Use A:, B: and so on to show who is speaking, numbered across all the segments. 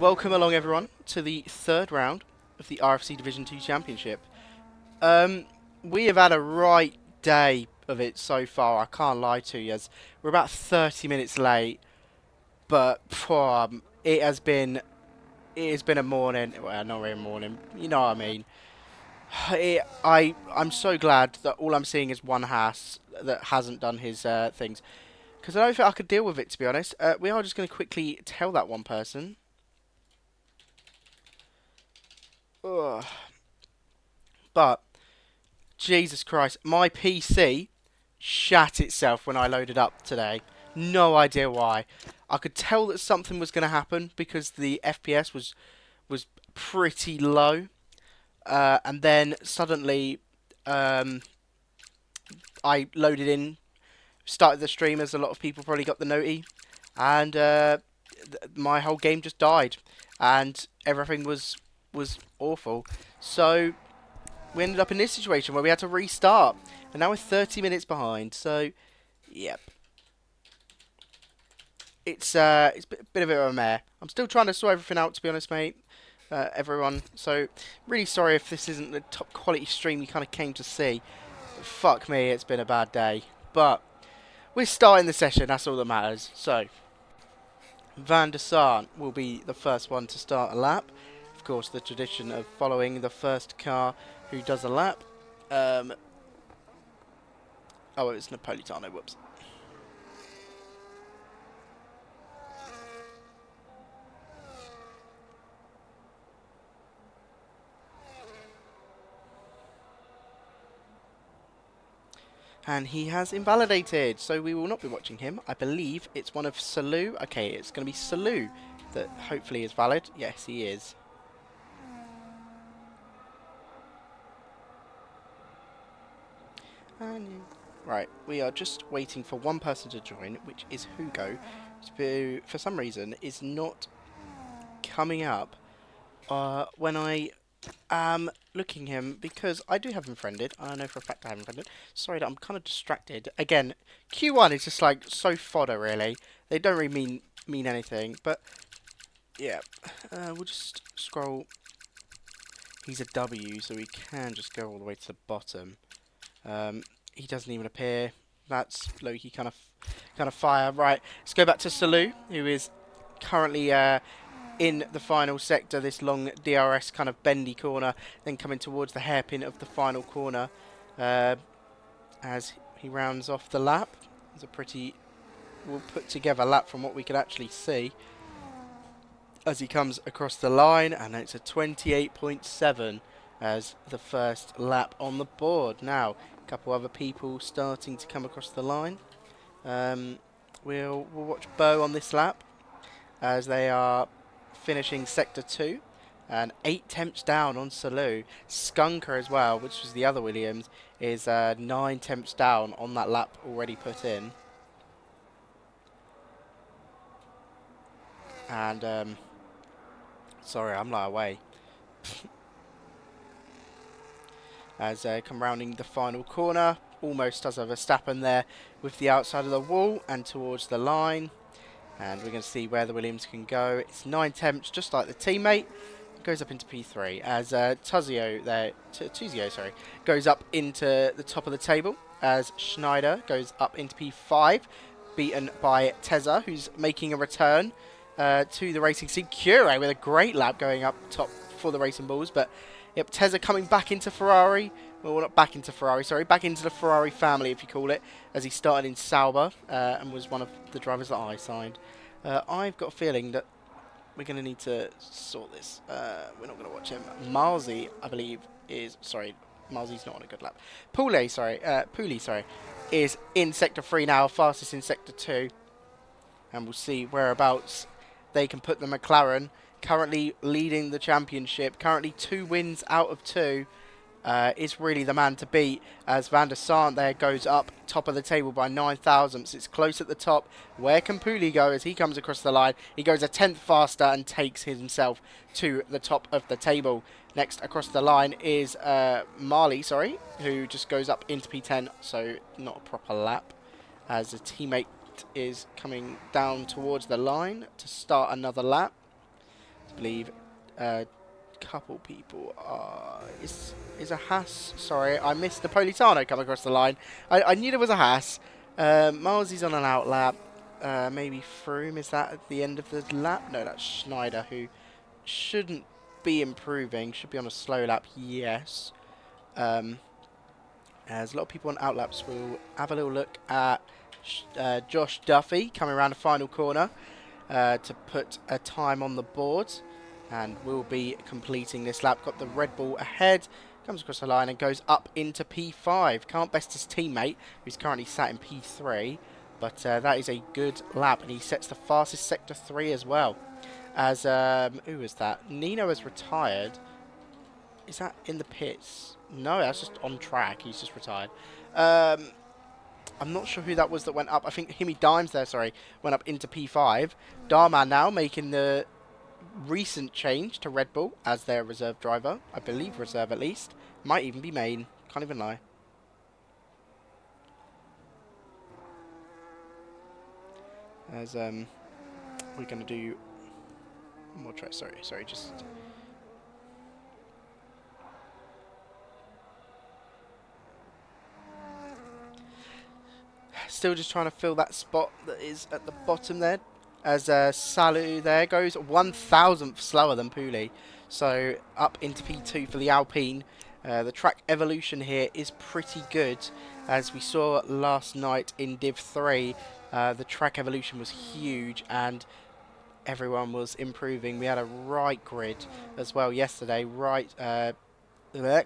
A: Welcome along everyone to the third round of the RFC Division 2 Championship. We have had a right day of it so far, I can't lie to you. We're about 30 minutes late, but it has been a morning, well not really a morning, you know what I mean. I'm so glad that all I'm seeing is one Haas that hasn't done his things, because I don't think I could deal with it, to be honest. We are just going to quickly tell that one person. Ugh. But Jesus Christ, my PC shat itself when I loaded up today. No idea why. I could tell that something was going to happen because the FPS was pretty low, and then suddenly um, I loaded in, started the stream as a lot of people probably got the noti, and my whole game just died, and everything was awful. So we ended up in this situation where we had to restart, and now we're 30 minutes behind. So, yep, it's a bit of a mare. I'm still trying to sort everything out, to be honest, mate. Everyone. So, really sorry if this isn't the top quality stream you kind of came to see. Fuck me, it's been a bad day. But we're starting the session. That's all that matters. So, Van der Sar will be the first one to start a lap. Of course, the tradition of following the first car who does a lap. Oh, it was Napolitano, whoops. And he has invalidated, so we will not be watching him. I believe it's one of Salou. Okay, it's going to be Salou that hopefully is valid. Yes, he is. And right, we are just waiting for one person to join, which is Hugo, who for some reason is not coming up when I am looking him, because I do have him friended. I know for a fact I have him friended. Sorry that I'm kind of distracted. Again, Q1 is just like so fodder, really. They don't really mean anything, but yeah. We'll just scroll. He's a W, so we can just go all the way to the bottom. He doesn't even appear. That's low-key kind of fire. Right, let's go back to Salou, who is currently in the final sector, this long DRS kind of bendy corner, then coming towards the hairpin of the final corner as he rounds off the lap. It's a pretty well put together lap from what we could actually see as he comes across the line, and it's a 28.7 as the first lap on the board. Now, a couple other people starting to come across the line. We'll watch Bo on this lap as they are finishing Sector 2, and 8 temps down on Salou. Skunker as well, which was the other Williams, is 9 temps down on that lap already put in. And, sorry, I'm like away. As they come rounding the final corner, almost does a Verstappen there with the outside of the wall and towards the line. And we're going to see where the Williams can go. It's 9 temps, just like the teammate. Goes up into P3 as Tuzio goes up into the top of the table as Schneider goes up into P5, beaten by Tezza, who's making a return to the racing scene. Cure with a great lap going up top for the Racing Bulls, but yep, Tezza coming back into Ferrari. Well, not back into Ferrari, sorry, back into the Ferrari family, if you call it, as he started in Sauber and was one of the drivers that I signed. I've got a feeling that we're going to need to sort this. We're not going to watch him. Marzi, I believe, is... Sorry, Marzi's not on a good lap. Pooley, sorry, is in Sector 3 now, fastest in Sector 2. And we'll see whereabouts they can put the McLaren. Currently leading the championship, currently 2 wins out of 2. Is really the man to beat, as Van der Sar there goes up top of the table by 9 thousandths. It's close at the top. Where can Pooley go as he comes across the line? He goes a tenth faster and takes himself to the top of the table. Next across the line is Marley, who just goes up into P10, so not a proper lap, as a teammate is coming down towards the line to start another lap. I believe a couple people are... Is a Haas... Sorry, I missed Napolitano come across the line. I knew there was a Haas. Miles's on an out lap. Maybe Froome, is that at the end of the lap? No, that's Schneider, who shouldn't be improving. Should be on a slow lap, yes. As a lot of people on outlaps will have a little look at Josh Duffy coming around the final corner to put a time on the board, and will be completing this lap. Got the Red Bull ahead, comes across the line and goes up into P5. Can't best his teammate, who's currently sat in P3, but that is a good lap, and he sets the fastest Sector 3 as well. As, who was that? Nino has retired. Is that in the pits? No, that's just on track. He's just retired. I'm not sure who that was that went up. I think Himi Dimes there, sorry, went up into P5. Darman now making the recent change to Red Bull as their reserve driver. I believe reserve at least. Might even be main. Can't even lie. As we're going to do one more try. Sorry, just... Still just trying to fill that spot that is at the bottom there. As Salu there goes 1,000th slower than Pooley. So up into P2 for the Alpine. The track evolution here is pretty good. As we saw last night in Div 3, the track evolution was huge and everyone was improving. We had a right grid as well yesterday. Right,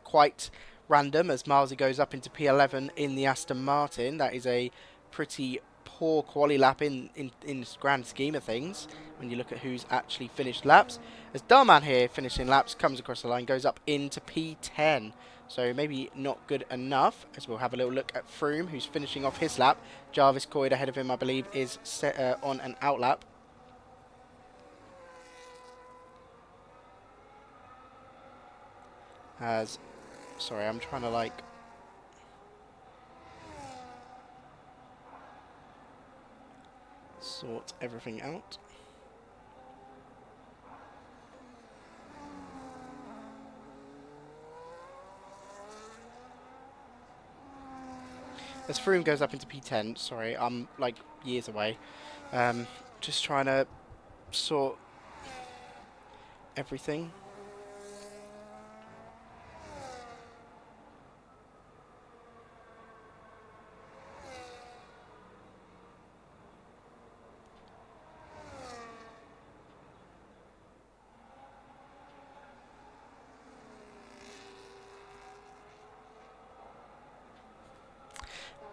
A: quite random as Milesy goes up into P11 in the Aston Martin. That is a pretty poor quali lap in the grand scheme of things when you look at who's actually finished laps. As Darman here finishing laps, comes across the line, goes up into P10. So maybe not good enough, as we'll have a little look at Froome, who's finishing off his lap. Jarvis Coyd ahead of him, I believe, is set, on an out lap. As, sorry, I'm trying to like... sort everything out. As Froome goes up into P10, sorry, I'm like years away. Just trying to sort everything.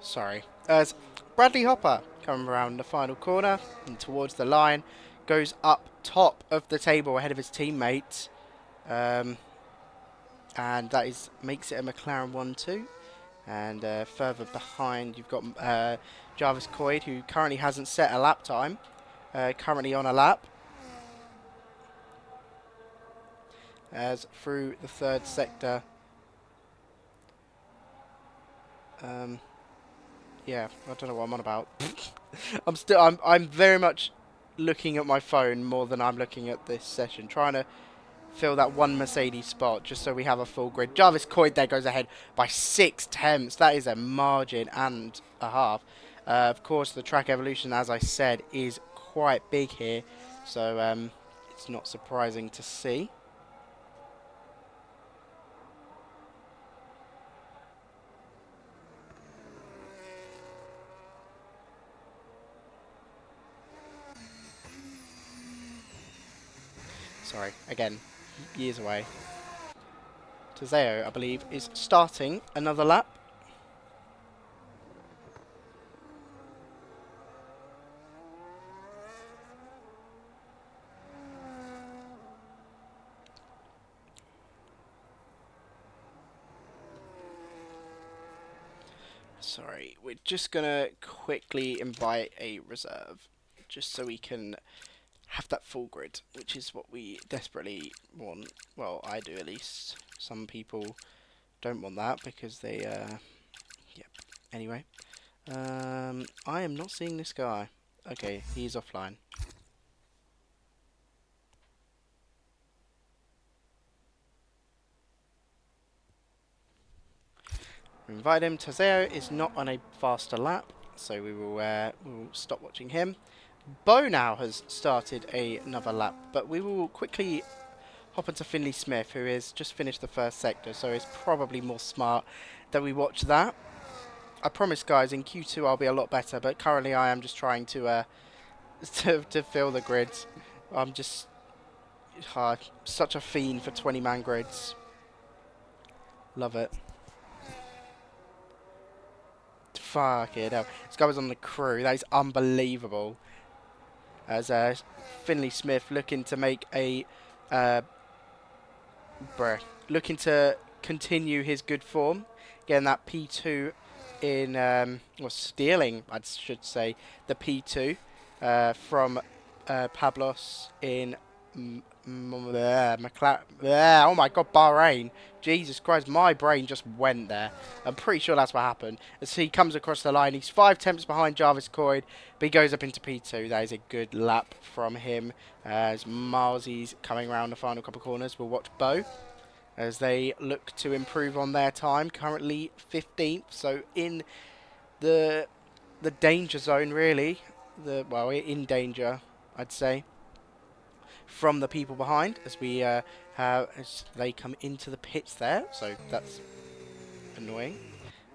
A: Sorry. As Bradley Hopper coming around the final corner and towards the line, goes up top of the table ahead of his teammate, and that is makes it a McLaren 1-2. And further behind, you've got Jarvis Coyd, who currently hasn't set a lap time, currently on a lap. As through the third sector. Yeah, I don't know what I'm on about. I'm very much looking at my phone more than I'm looking at this session, trying to fill that one Mercedes spot just so we have a full grid. Jarvis Coyd there goes ahead by 6 tenths. That is a margin and a half. Of course, the track evolution, as I said, is quite big here, so it's not surprising to see. Sorry, again, years away. Tezeo, I believe, is starting another lap. Sorry, we're just going to quickly invite a reserve, just so we can have that full grid, which is what we desperately want. Well, I do at least. Some people don't want that because they, yep. Anyway, I am not seeing this guy. Okay, he's offline. We invite him. Tazeo is not on a faster lap, so we'll stop watching him. Bo now has started another lap, but we will quickly hop onto Finlay Smith, who has just finished the first sector, so it's probably more smart that we watch that. I promise, guys, in Q2 I'll be a lot better, but currently I am just trying to to fill the grids. I'm just such a fiend for 20-man grids. Love it. Fuck it hell. This guy was on the crew. That is unbelievable. As Finlay Smith looking to make a looking to continue his good form, getting that P2 in or stealing, I should say, the P2 from Pablos in oh my god, Bahrain. Jesus Christ, my brain just went there. I'm pretty sure that's what happened. As he comes across the line, he's 5 tenths behind Jarvis Coyd, but he goes up into P2. That is a good lap from him. As Miles's coming around the final couple of corners, we'll watch Bo as they look to improve on their time. Currently 15th, so in the danger zone, really. In danger, I'd say, from the people behind as we as they come into the pits there. So that's annoying.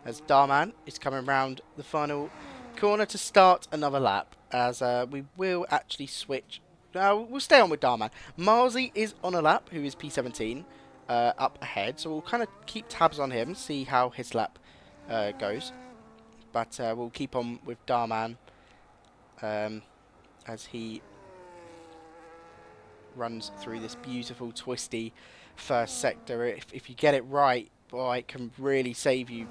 A: As Darman is coming around the final corner to start another lap. As we will actually switch. We'll stay on with Darman. Milesy is on a lap, who is P17 up ahead. So we'll kind of keep tabs on him, see how his lap goes. But we'll keep on with Darman as he runs through this beautiful twisty first sector. If you get it right, boy, it can really save you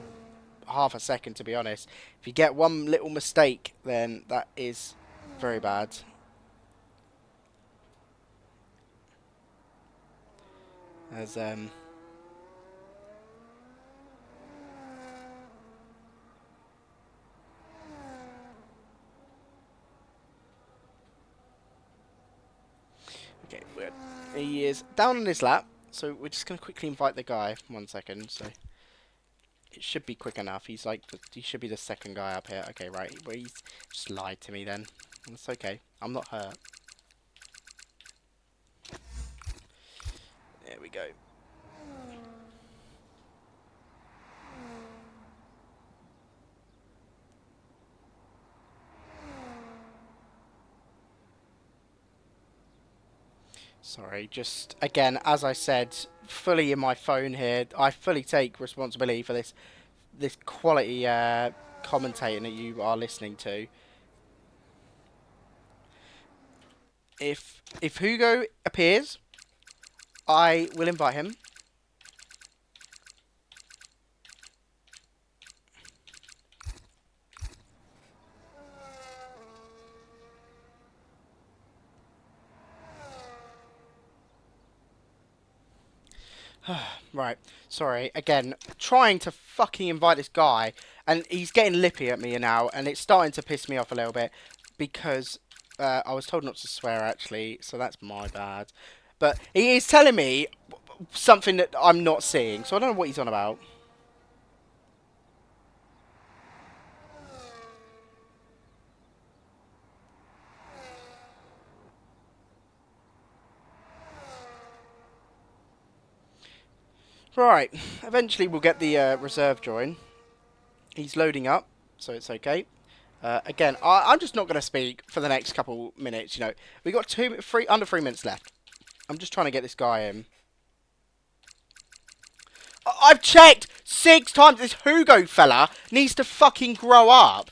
A: half a second, to be honest. If you get one little mistake, then that is very bad. As okay, he is down on his lap, so we're just going to quickly invite the guy. 1 second, so it should be quick enough. He should be the second guy up here. Okay, right, well, he's just lied to me then. It's okay, I'm not hurt. There we go. Sorry, just again, as I said, fully in my phone here. I fully take responsibility for this quality commentating that you are listening to. If Hugo appears, I will invite him. Right, sorry, again, trying to fucking invite this guy, and he's getting lippy at me now, and it's starting to piss me off a little bit, because I was told not to swear, actually, so that's my bad. But he is telling me something that I'm not seeing, so I don't know what he's on about. Right, eventually we'll get the reserve join. He's loading up, so it's okay. Again, I'm just not going to speak for the next couple minutes, you know. We've got under 3 minutes left. I'm just trying to get this guy in. I've checked 6 times. This Hugo fella needs to fucking grow up.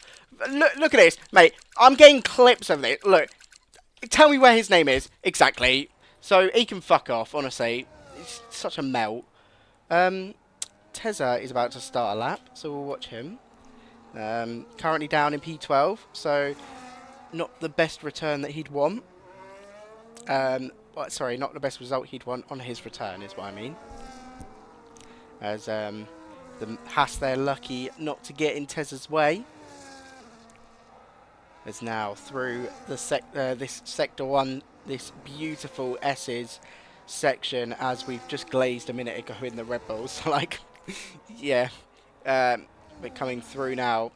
A: Look at this, mate. I'm getting clips of this. Look, tell me where his name is. Exactly. So he can fuck off, honestly. He's such a melt. Teza is about to start a lap, so we'll watch him. Currently down in P12, so not the best return that he'd want. Sorry, not the best result he'd want on his return is what I mean. As the Haas, they're lucky not to get in Teza's way. As now through the this sector 1, this beautiful S's section, as we've just glazed a minute ago in the Red Bulls. Like, yeah, But coming through now.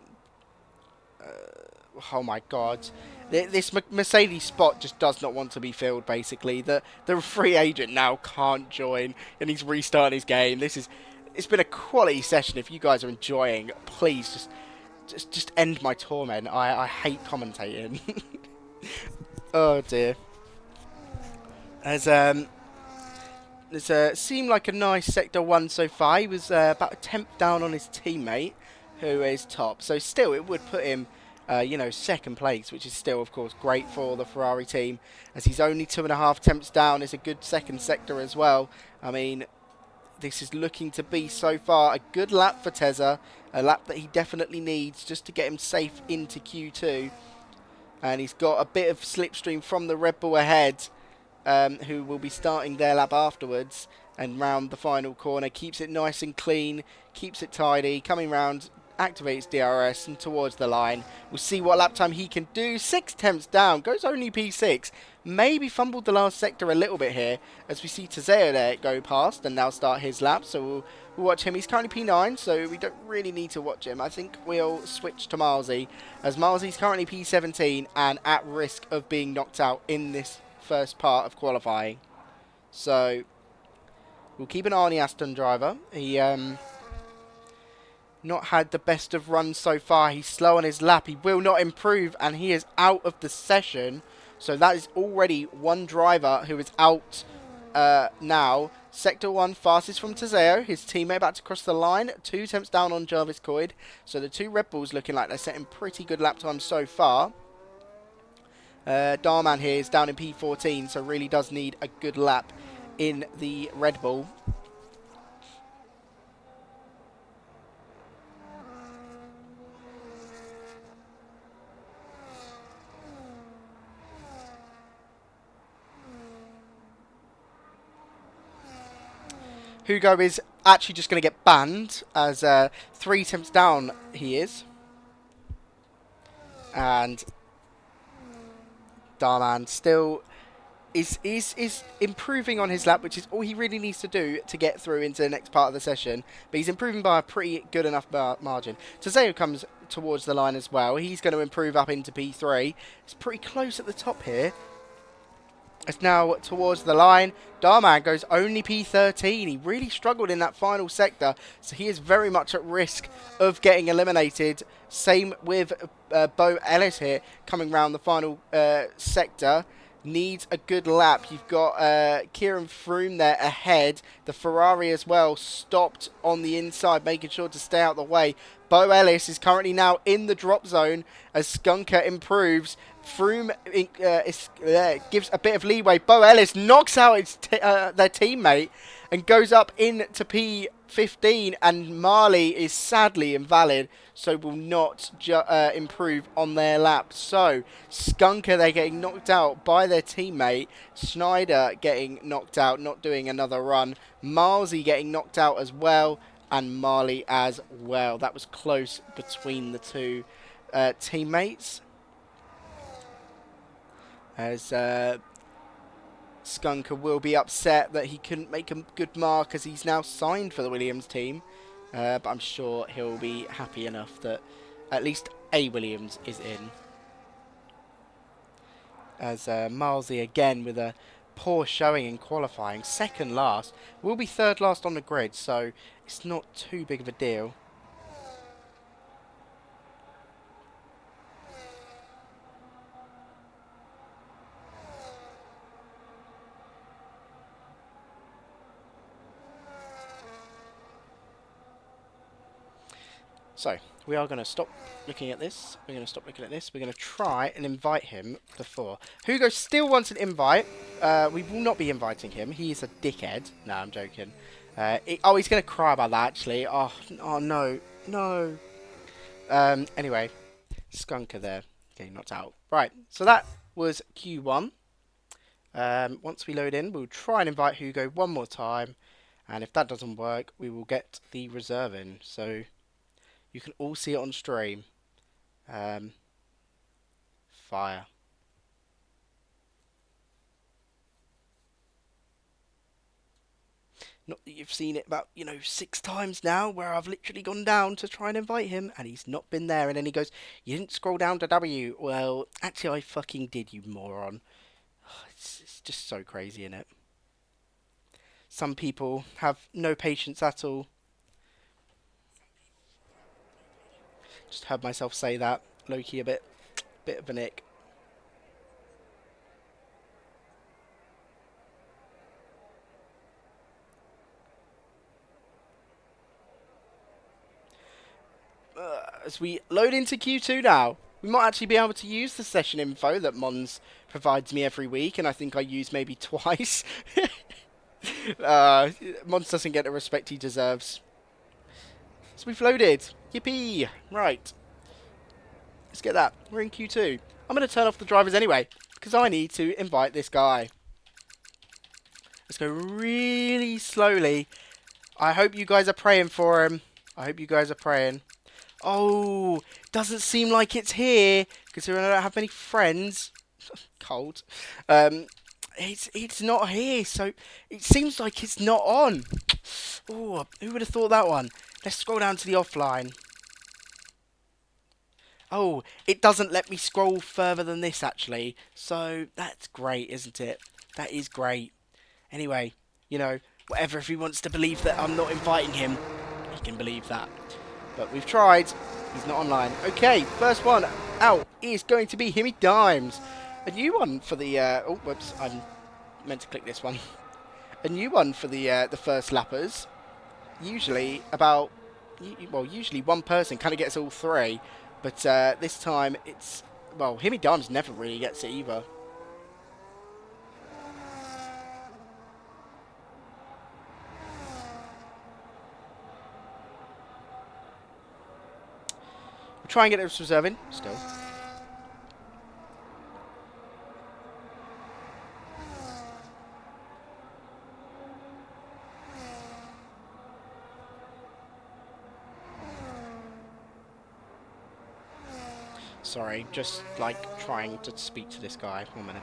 A: Oh my god. This Mercedes spot just does not want to be filled, basically. The free agent now can't join, and he's restarting his game. It's been a quality session. If you guys are enjoying, please just end my torment. I hate commentating. Oh dear. As It's seemed like a nice Sector 1 so far. He was about a tenth down on his teammate, who is top. So still, it would put him, second place, which is still, of course, great for the Ferrari team. As he's only 2.5 tenths down, is a good second sector as well. I mean, this is looking to be, so far, a good lap for Tezza. A lap that he definitely needs just to get him safe into Q2. And he's got a bit of slipstream from the Red Bull ahead. Who will be starting their lap afterwards and round the final corner. Keeps it nice and clean, keeps it tidy, coming round, activates DRS and towards the line. We'll see what lap time he can do. 6 tenths down, goes only P6. Maybe fumbled the last sector a little bit here as we see Tezeo there go past and now start his lap. So we'll watch him. He's currently P9, so we don't really need to watch him. I think we'll switch to Marzi, as Marzi's currently P17 and at risk of being knocked out in this first part of qualifying. So we'll keep an eye on the Aston driver. He not had the best of runs so far. He's slow on his lap. He will not improve and he is out of the session. So that is already one driver who is out now. Sector 1 fastest from Tezeo. His teammate about to cross the line. 2 tenths down on Jarvis Coyd. So the two Red Bulls looking like they're setting pretty good lap times so far. Darman here is down in P14, so really does need a good lap in the Red Bull. Hugo is actually just going to get banned, as 3 tenths down he is. And Darman still is improving on his lap, which is all he really needs to do to get through into the next part of the session. But he's improving by a pretty good enough margin. Tezeo comes towards the line as well. He's going to improve up into P3. It's pretty close at the top here. It's now towards the line. Darman goes only P13. He really struggled in that final sector, so he is very much at risk of getting eliminated. Same with Bo Ellis here, coming round the final sector. Needs a good lap. You've got Kieran Froome there ahead. The Ferrari as well stopped on the inside, making sure to stay out the way. Bo Ellis is currently now in the drop zone as Skunker improves. Froome gives a bit of leeway. Bo Ellis knocks out their teammate and goes up into P15, and Marley is sadly invalid, so will not improve on their lap. So Skunker, they're getting knocked out by their teammate. Schneider getting knocked out, not doing another run. Marzi getting knocked out as well, and Marley as well. That was close between the two teammates, as Skunker will be upset that he couldn't make a good mark, as he's now signed for the Williams team. But I'm sure he'll be happy enough that at least a Williams is in. As Marzi again with a poor showing in qualifying, second last, will be third last on the grid, so it's not too big of a deal. So, we are going to stop looking at this. We're going to stop looking at this. We're going to try and invite him before. Hugo still wants an invite. We will not be inviting him. He's a dickhead. No, I'm joking. Oh, he's going to cry about that, actually. Oh no. No. Anyway, Skunker there getting knocked out. Right, so that was Q1. Once we load in, we'll try and invite Hugo one more time. And if that doesn't work, we will get the reserve in. So you can all see it on stream. Fire. Not that you've seen it about, 6 times now, where I've literally gone down to try and invite him, and he's not been there, and then he goes, "You didn't scroll down to W." Well, actually, I fucking did, you moron. It's just so crazy, innit? Some people have no patience at all. Just heard myself say that. Low-key a bit of an ick. As we load into Q2 now, we might actually be able to use the session info that Mons provides me every week, and I think I use maybe twice. Mons doesn't get the respect he deserves. So we've loaded. Yippee! Right. Let's get that. We're in Q2. I'm going to turn off the drivers anyway, because I need to invite this guy. Let's go really slowly. I hope you guys are praying for him. I hope you guys are praying. Oh, doesn't seem like it's here, considering I don't have many friends. Cold. It's not here, so it seems like it's not on. Oh, who would have thought that one? Let's scroll down to the offline. Oh, it doesn't let me scroll further than this, actually. So, that's great, isn't it? That is great. Anyway, whatever, if he wants to believe that I'm not inviting him, he can believe that. But we've tried. He's not online. Okay, first one out is going to be Himmy Dimes. A new one for the... oh, whoops, I meant to click this one. A new one for the first lappers. Usually usually one person kind of gets all three. But this time it's... Well, Himmy Dimes never really gets it either. We'll try and get this reserving still. Sorry, just like trying to speak to this guy. 1 minute.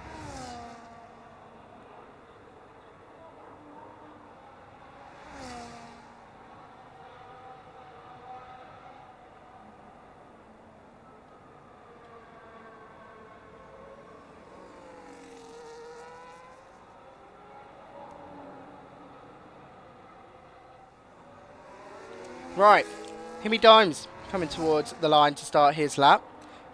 A: Right, Himmy Dimes coming towards the line to start his lap.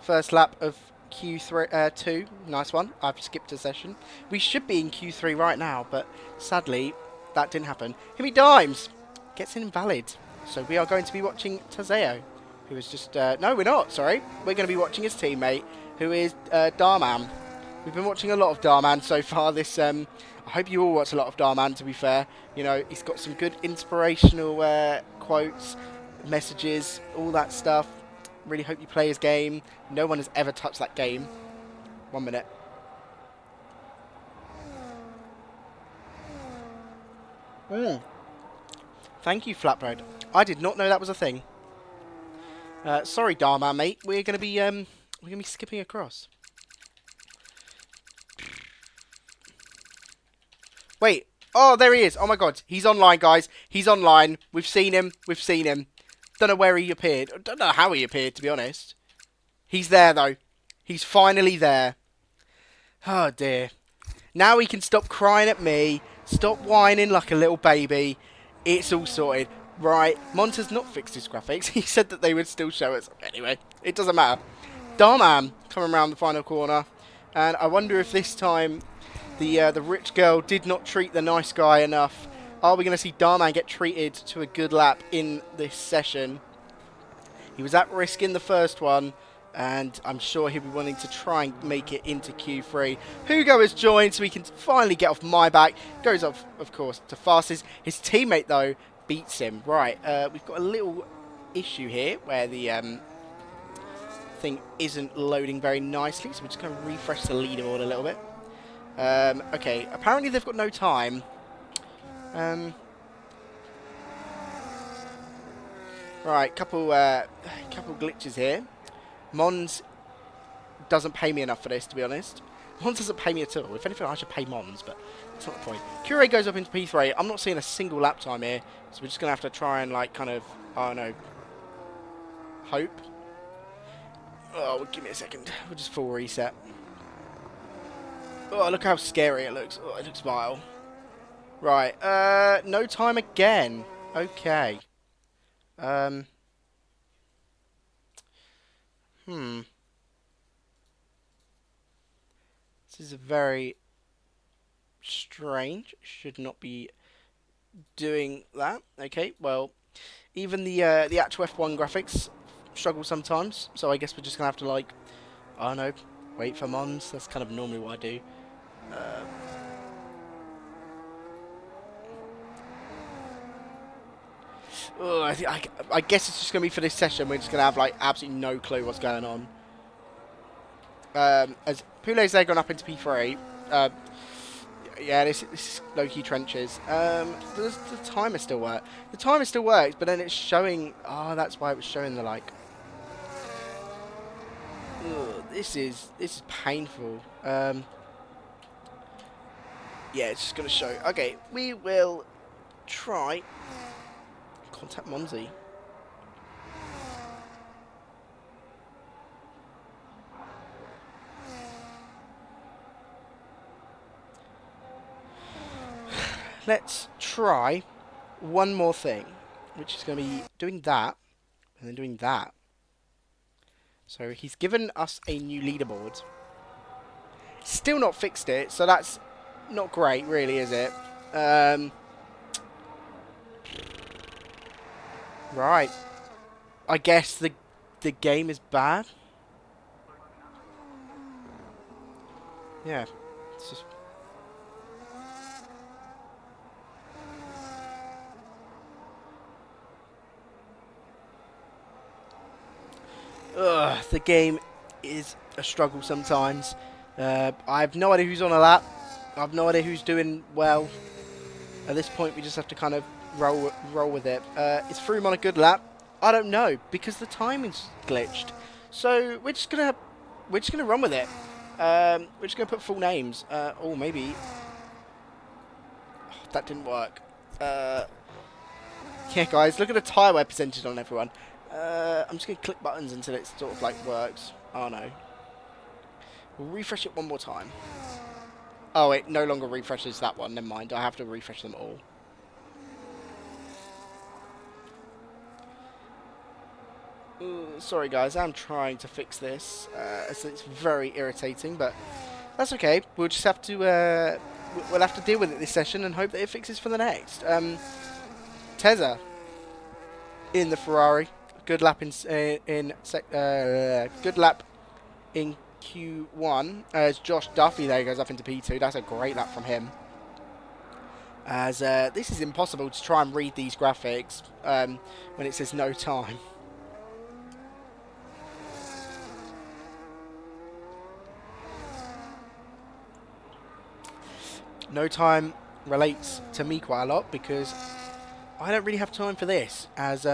A: First lap of Q3, 2. Nice one. I've skipped a session. We should be in Q3 right now, but sadly, that didn't happen. Himmy Dimes gets an invalid. So we are going to be watching Tazeo, who is just... no, we're not, sorry. We're going to be watching his teammate, who is Darman. We've been watching a lot of Darman so far this... I hope you all watch a lot of Darman, to be fair. He's got some good inspirational quotes, messages, all that stuff. Really hope you play his game. No one has ever touched that game. 1 minute. Thank you, Flatbread. I did not know that was a thing. Sorry, Dharma, mate. We're gonna be skipping across. Wait. Oh, there he is. Oh my God, he's online, guys. He's online. We've seen him. We've seen him. Don't know where he appeared. Don't know how he appeared, to be honest. He's there, though. He's finally there. Oh, dear. Now he can stop crying at me. Stop whining like a little baby. It's all sorted. Right. Monta's not fixed his graphics. He said that they would still show us. Anyway, it doesn't matter. Darman coming around the final corner. And I wonder if this time the rich girl did not treat the nice guy enough. Are we going to see Darman get treated to a good lap in this session? He was at risk in the first one, and I'm sure he'll be wanting to try and make it into Q3. Hugo has joined, so he can finally get off my back. Goes off, of course, to fastest. His teammate, though, beats him. Right, we've got a little issue here where the thing isn't loading very nicely, so we're just going to refresh the leaderboard a little bit. Okay, apparently they've got no time. Right, couple glitches here. Mons doesn't pay me enough for this, to be honest. Mons doesn't pay me at all. If anything, I should pay Mons, but that's not the point. Cure goes up into P3. I'm not seeing a single lap time here, so we're just going to have to try and, like, kind of, I don't know, hope. Oh, give me a second. We'll just full reset. Oh, look how scary it looks. Oh, it looks vile. Right, no time again. Okay. This is very strange. Should not be doing that. Okay, well, even the actual F1 graphics struggle sometimes, so I guess we're just gonna have to, like, I don't know, wait for Mons. That's kind of normally what I do. I guess it's just gonna be for this session. We're just gonna have, like, absolutely no clue what's going on. As Poulet's there gone up into P3. Yeah, this is low-key trenches. Does the timer still work? The timer still works, but then it's showing... Oh, that's why it was showing the, like... Ugh, this is painful. Yeah, it's just going to show. Okay, we will try... Contact Monzi. Let's try one more thing, which is going to be doing that, and then doing that. So he's given us a new leaderboard. Still not fixed it, so that's not great, really, is it? Right. I guess the game is bad. Yeah. It's just... Ugh, the game is a struggle sometimes. I have no idea who's on a lap. I have no idea who's doing well. At this point, we just have to kind of roll with it. Is Froome on a good lap? I don't know, because the timing's glitched. So we're just gonna run with it. We're just gonna put full names. Or maybe that didn't work. Yeah, guys, look at the tyre wear percentage on everyone. I'm just gonna click buttons until it sort of, like, works. Oh no. We'll refresh it one more time. Oh, it no longer refreshes that one. Never mind. I have to refresh them all. Sorry, guys. I'm trying to fix this. It's very irritating, but that's okay. We'll just have to we'll have to deal with it this session and hope that it fixes for the next. Tezza in the Ferrari. Good lap good lap in Q1 as Josh Duffy there goes up into P2. That's a great lap from him. As this is impossible to try and read these graphics when it says no time. No time relates to me quite a lot because I don't really have time for this. As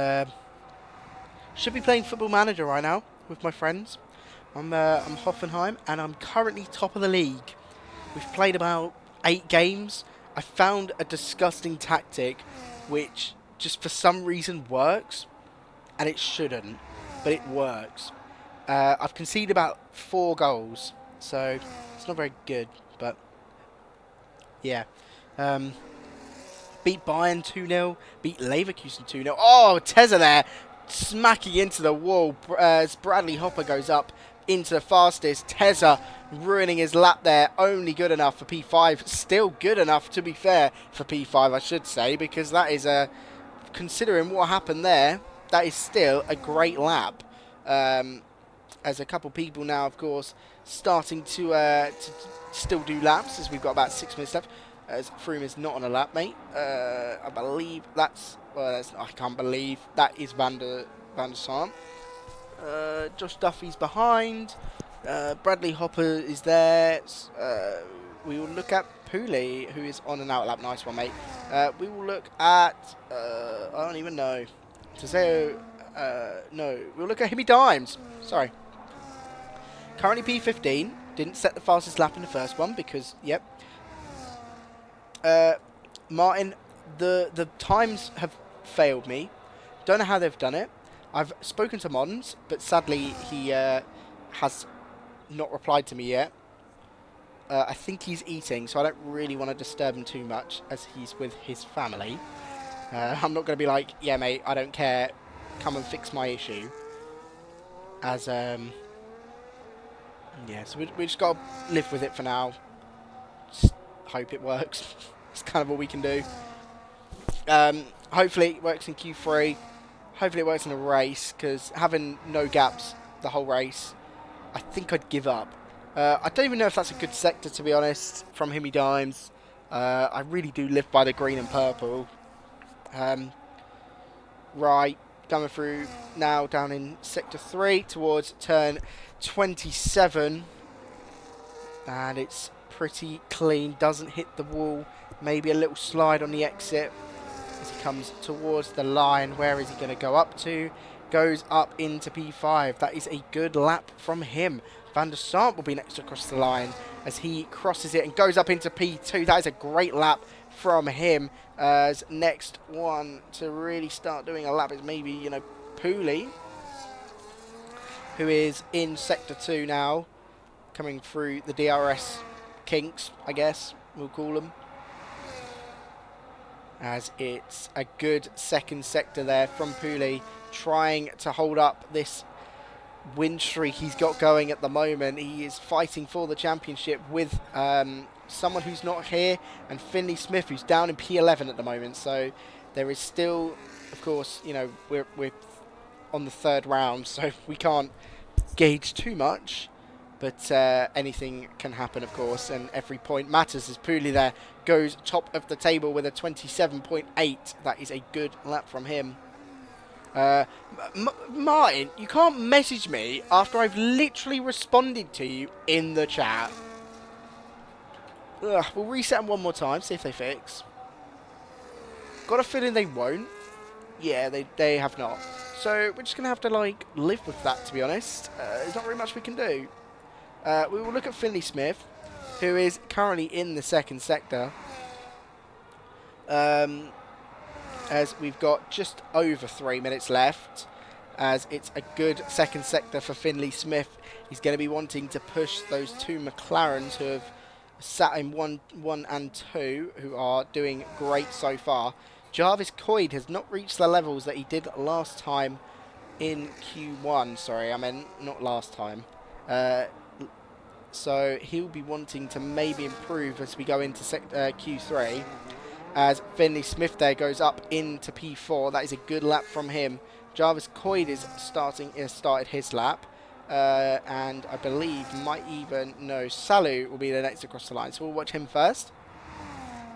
A: should be playing Football Manager right now with my friends. I'm Hoffenheim, and I'm currently top of the league. We've played about 8 games. I found a disgusting tactic which just for some reason works, and it shouldn't, but it works. I've conceded about 4 goals, so it's not very good, but yeah. Beat Bayern 2-0, beat Leverkusen 2-0. Oh, Tezza there, smacking into the wall as Bradley Hopper goes up into the fastest. Tezza ruining his lap there, only good enough for P5. Still good enough, to be fair, for P5, I should say, because that is considering what happened there, that is still a great lap. As a couple people now, of course, starting to still do laps, as we've got about 6 minutes left. As Froome is not on a lap, mate. I believe that's... Well, I can't believe that is Van der Sar. Josh Duffy's behind. Bradley Hopper is there. We will look at Poulet, who is on an out lap. Nice one, mate. We will look at... I don't even know. Teseo... no. We'll look at Himmy Dimes. Sorry. Currently P15. Didn't set the fastest lap in the first one because, yep. Martin, the times have failed me. Don't know how they've done it. I've spoken to Mons, but sadly he has not replied to me yet. I think he's eating, so I don't really want to disturb him too much as he's with his family. I'm not going to be like, yeah, mate, I don't care. Come and fix my issue. As, yeah, so we just got to live with it for now. Just hope it works. It's kind of all we can do. Hopefully it works in Q3. Hopefully it works in a race, because having no gaps the whole race, I think I'd give up. I don't even know if that's a good sector, to be honest, from Himmy Dimes. I really do live by the green and purple. Right, coming through now down in Sector 3 towards turn 27. And it's pretty clean, doesn't hit the wall. Maybe a little slide on the exit as he comes towards the line. Where is he going to go up to? Goes up into P5. That is a good lap from him. Van der Sart will be next across the line as he crosses it and goes up into P2. That is a great lap from him. As next one to really start doing a lap is maybe, you know, Pooley, who is in Sector 2 now, coming through the DRS kinks, I guess we'll call them. As it's a good second sector there from Pooley, trying to hold up this win streak he's got going at the moment. He is fighting for the championship with someone who's not here, and Finlay Smith, who's down in P11 at the moment. So there is still, of course, you know, we're on the third round, so we can't gauge too much. But anything can happen, of course, and every point matters as Pooley there goes top of the table with a 27.8. That is a good lap from him. Martin, you can't message me after I've literally responded to you in the chat. Ugh, we'll reset them one more time, see if they fix. Got a feeling they won't. Yeah, they have not. So we're just going to have to, like, live with that, to be honest. There's not very much we can do. We will look at Finlay Smith, who is currently in the second sector. As we've got just over 3 minutes left, as it's a good second sector for Finlay Smith. He's going to be wanting to push those two McLarens who have sat in 1 and 2, who are doing great so far. Jarvis Coyd has not reached the levels that he did last time in Q1. Sorry, I meant not last time. So he'll be wanting to maybe improve as we go into Q3. As Finlay Smith there goes up into P4. That is a good lap from him. Jarvis Coyd is started his lap. And I believe Salu will be the next across the line. So we'll watch him first.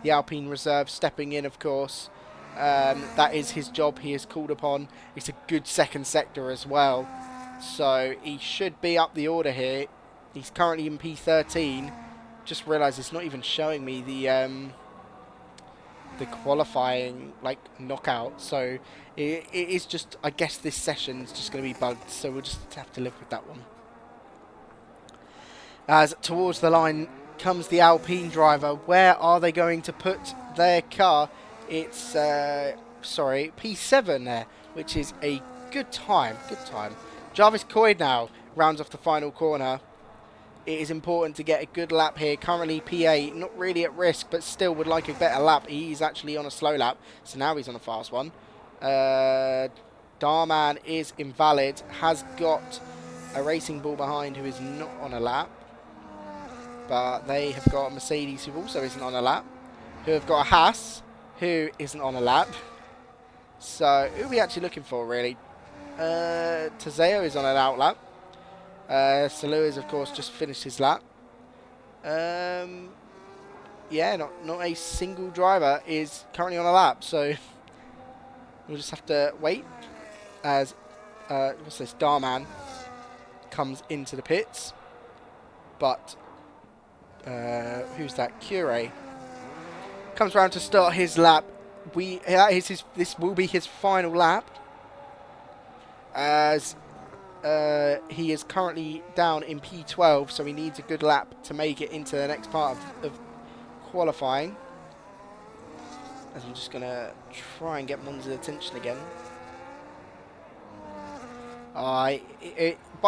A: The Alpine Reserve stepping in, of course. That is his job he is called upon. It's a good second sector as well. So he should be up the order here. He's currently in P13. Just realised it's not even showing me the qualifying, like, knockout. So it is just, I guess this session's just going to be bugged. So we'll just have to live with that one. As towards the line comes the Alpine driver. Where are they going to put their car? It's, P7 there, which is a good time. Good time. Jarvis Coyd now rounds off the final corner. It is important to get a good lap here. Currently P8, not really at risk, but still would like a better lap. He's actually on a slow lap, so now he's on a fast one. Darman is invalid, has got a racing ball behind who is not on a lap. But they have got a Mercedes who also isn't on a lap, who have got a Haas who isn't on a lap. So who are we actually looking for, really? Tazeo is on an out lap. Salu has, of course, just finished his lap. Yeah, not a single driver is currently on a lap, so we'll just have to wait as what's this? Darman comes into the pits, but who's that? Cure comes round to start his lap. This will be his final lap as he is currently down in P12, so he needs a good lap to make it into the next part of qualifying. As I'm just going to try and get Monza's attention again. By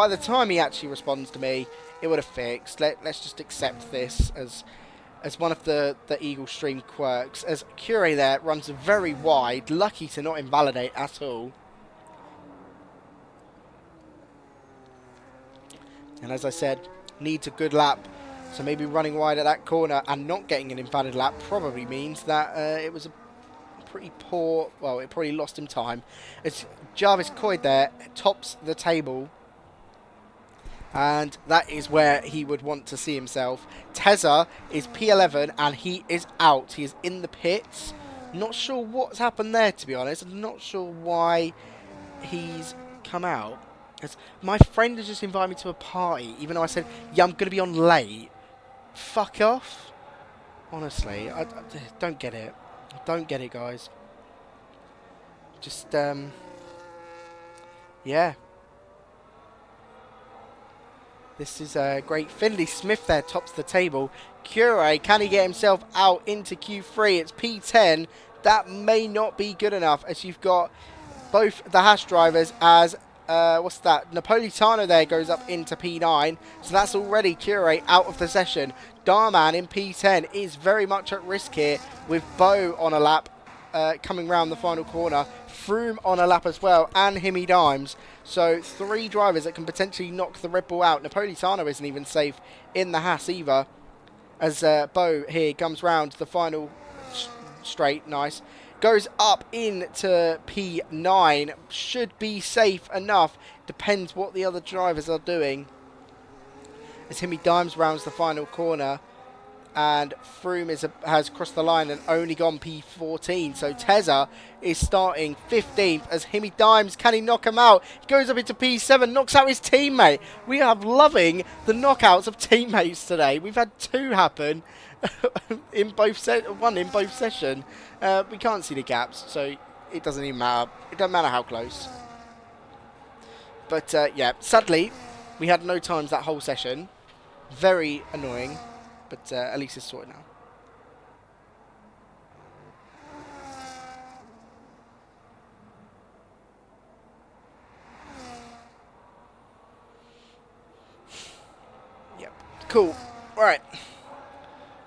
A: the time he actually responds to me, it would have fixed. Let's just accept this as one of the Eagle Stream quirks. As Cure there runs very wide, lucky to not invalidate at all. And as I said, needs a good lap. So maybe running wide at that corner and not getting an invalid lap probably means that it was a pretty poor... Well, it probably lost him time. It's Jarvis Coyd there, tops the table. And that is where he would want to see himself. Tezza is P11 and he is out. He is in the pits. Not sure what's happened there, to be honest. I'm not sure why he's come out. My friend has just invited me to a party, even though I said, yeah, I'm going to be on late. Fuck off. Honestly, I don't get it. I don't get it, guys. Just, yeah. This is great. Finlay Smith there tops the table. Cure, can he get himself out into Q3? It's P10. That may not be good enough, as you've got both the Haas drivers as... what's that? Napolitano there goes up into P9. So that's already Cure out of the session. Darman in P10 is very much at risk here with Bo on a lap coming round the final corner. Froome on a lap as well, and Himi Dimes. So 3 drivers that can potentially knock the Red Bull out. Napolitano isn't even safe in the Haas either. As Bo here comes round the final straight. Nice. Goes up into P9. Should be safe enough. Depends what the other drivers are doing. As Himi Dimes rounds the final corner. And Froome has crossed the line and only gone P14. So Tezza is starting 15th as Himi Dimes. Can he knock him out? He goes up into P7, knocks out his teammate. We are loving the knockouts of teammates today. We've had 2 happen in both one in both sessions. We can't see the gaps, so it doesn't even matter. It doesn't matter how close. But yeah, sadly, we had no times that whole session. Very annoying. But at least it's sorted now. Yep. Cool. Alright.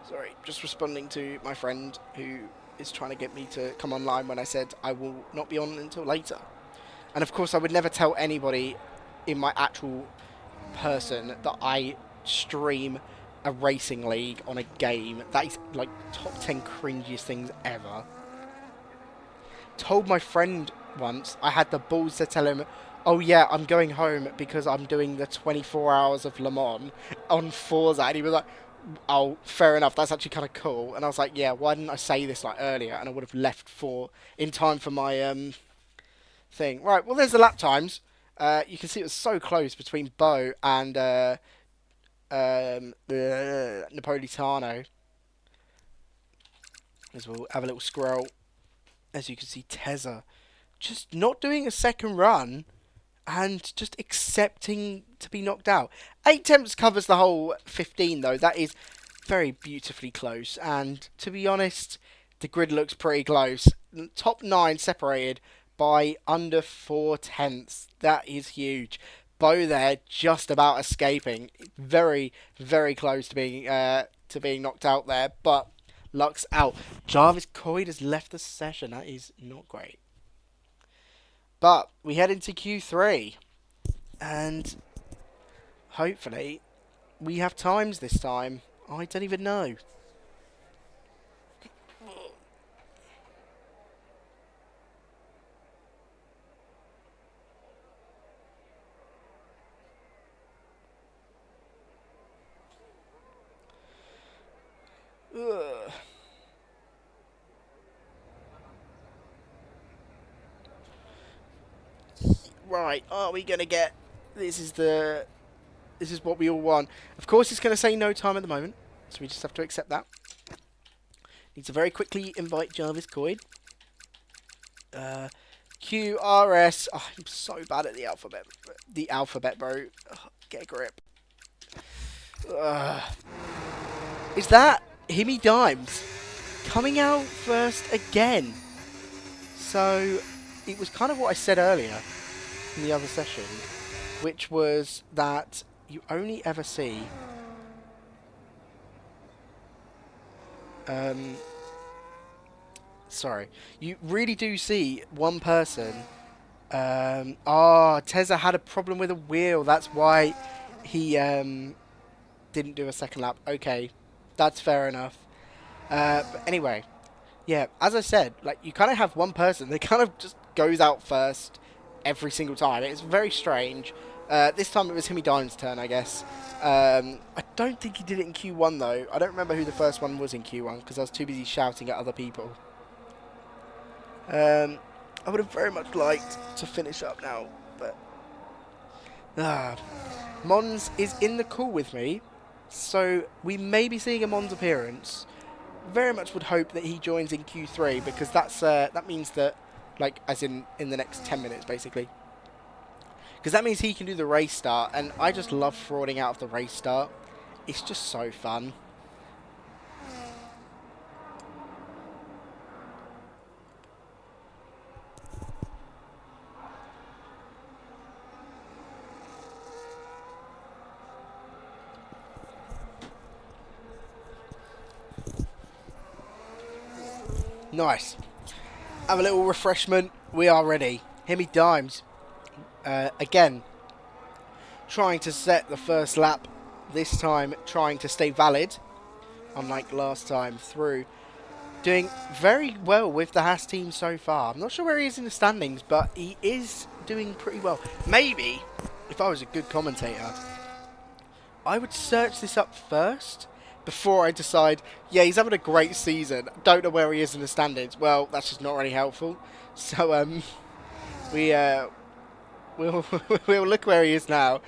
A: Sorry, just responding to my friend who is trying to get me to come online when I said I will not be on until later. And of course I would never tell anybody in my actual person that I stream a racing league on a game. That is like top 10 cringiest things ever. Told my friend once, I had the balls to tell him, oh yeah, I'm going home because I'm doing the 24 hours of Le Mans on Forza. And he was like, oh, fair enough, that's actually kind of cool. And I was like, yeah, why didn't I say this like earlier? And I would have left in time for my thing. Right, well there's the lap times. You can see it was so close between Bo and Napolitano. As we'll have a little scroll. As you can see, Tezza just not doing a second run and just accepting to be knocked out. 8 attempts covers the whole 15 though. That is very beautifully close, and to be honest, the grid looks pretty close. Top 9 separated by under 4 tenths. That is huge. Bo there just about escaping. Very, very close to being knocked out there, but luck's out. Jarvis Coyd has left the session. That is not great. But we head into Q3, and hopefully we have times this time. I don't even know. Ugh. Right, are we gonna get... This is what we all want. Of course it's gonna say no time at the moment, so we just have to accept that. Need to very quickly invite Jarvis Coyd. QRS. Oh, I'm so bad at the alphabet. The alphabet, bro. Ugh, get a grip. Ugh. Is that Himmy Dimes coming out first again? So it was kind of what I said earlier in the other session, which was that you only ever see sorry, you really do see one person. Tezza had a problem with a wheel. That's why he didn't do a second lap. Okay, that's fair enough. But anyway, yeah, as I said, like you kind of have one person that kind of just goes out first every single time. It's very strange. This time it was Himmy Dime's turn, I guess. I don't think he did it in Q1 though. I don't remember who the first one was in Q1 because I was too busy shouting at other people. I would have very much liked to finish up now, but Mons is in the call with me, so we may be seeing a Mons appearance. Very much would hope that he joins in Q3 because that's that means that, like, as in the next 10 minutes basically, because that means he can do the race start, and I just love frauding out of the race start. It's just so fun. Nice. Have a little refreshment. We are ready. Himmy Dimes. Again, trying to set the first lap. This time trying to stay valid. Unlike last time through. Doing very well with the Haas team so far. I'm not sure where he is in the standings, but he is doing pretty well. Maybe, if I was a good commentator, I would search this up first before I decide, yeah, he's having a great season. Don't know where he is in the standings. Well, that's just not really helpful. So, we'll look where he is now.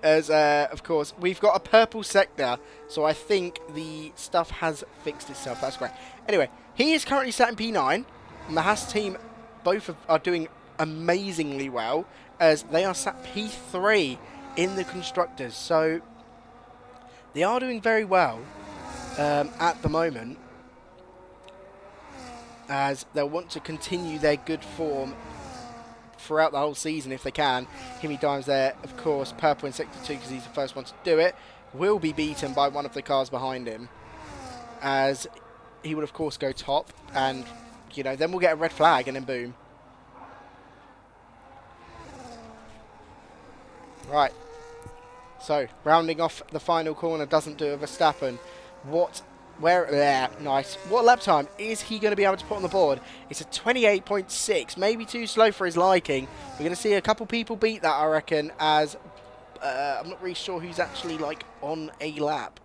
A: As, of course, we've got a purple sector. So I think the stuff has fixed itself. That's great. Anyway, he is currently sat in P9. And the Haas team both are doing amazingly well, as they are sat P3 in the Constructors. So they are doing very well at the moment, as they'll want to continue their good form throughout the whole season if they can. Himmy Dimes there, of course, purple in Sector 2 because he's the first one to do it, will be beaten by one of the cars behind him, as he would, of course, go top, and, you know, then we'll get a red flag, and then boom. Right. So, rounding off the final corner doesn't do a Verstappen. Nice. What lap time is he going to be able to put on the board? It's a 28.6, maybe too slow for his liking. We're going to see a couple people beat that, I reckon, as I'm not really sure who's actually, like, on a lap.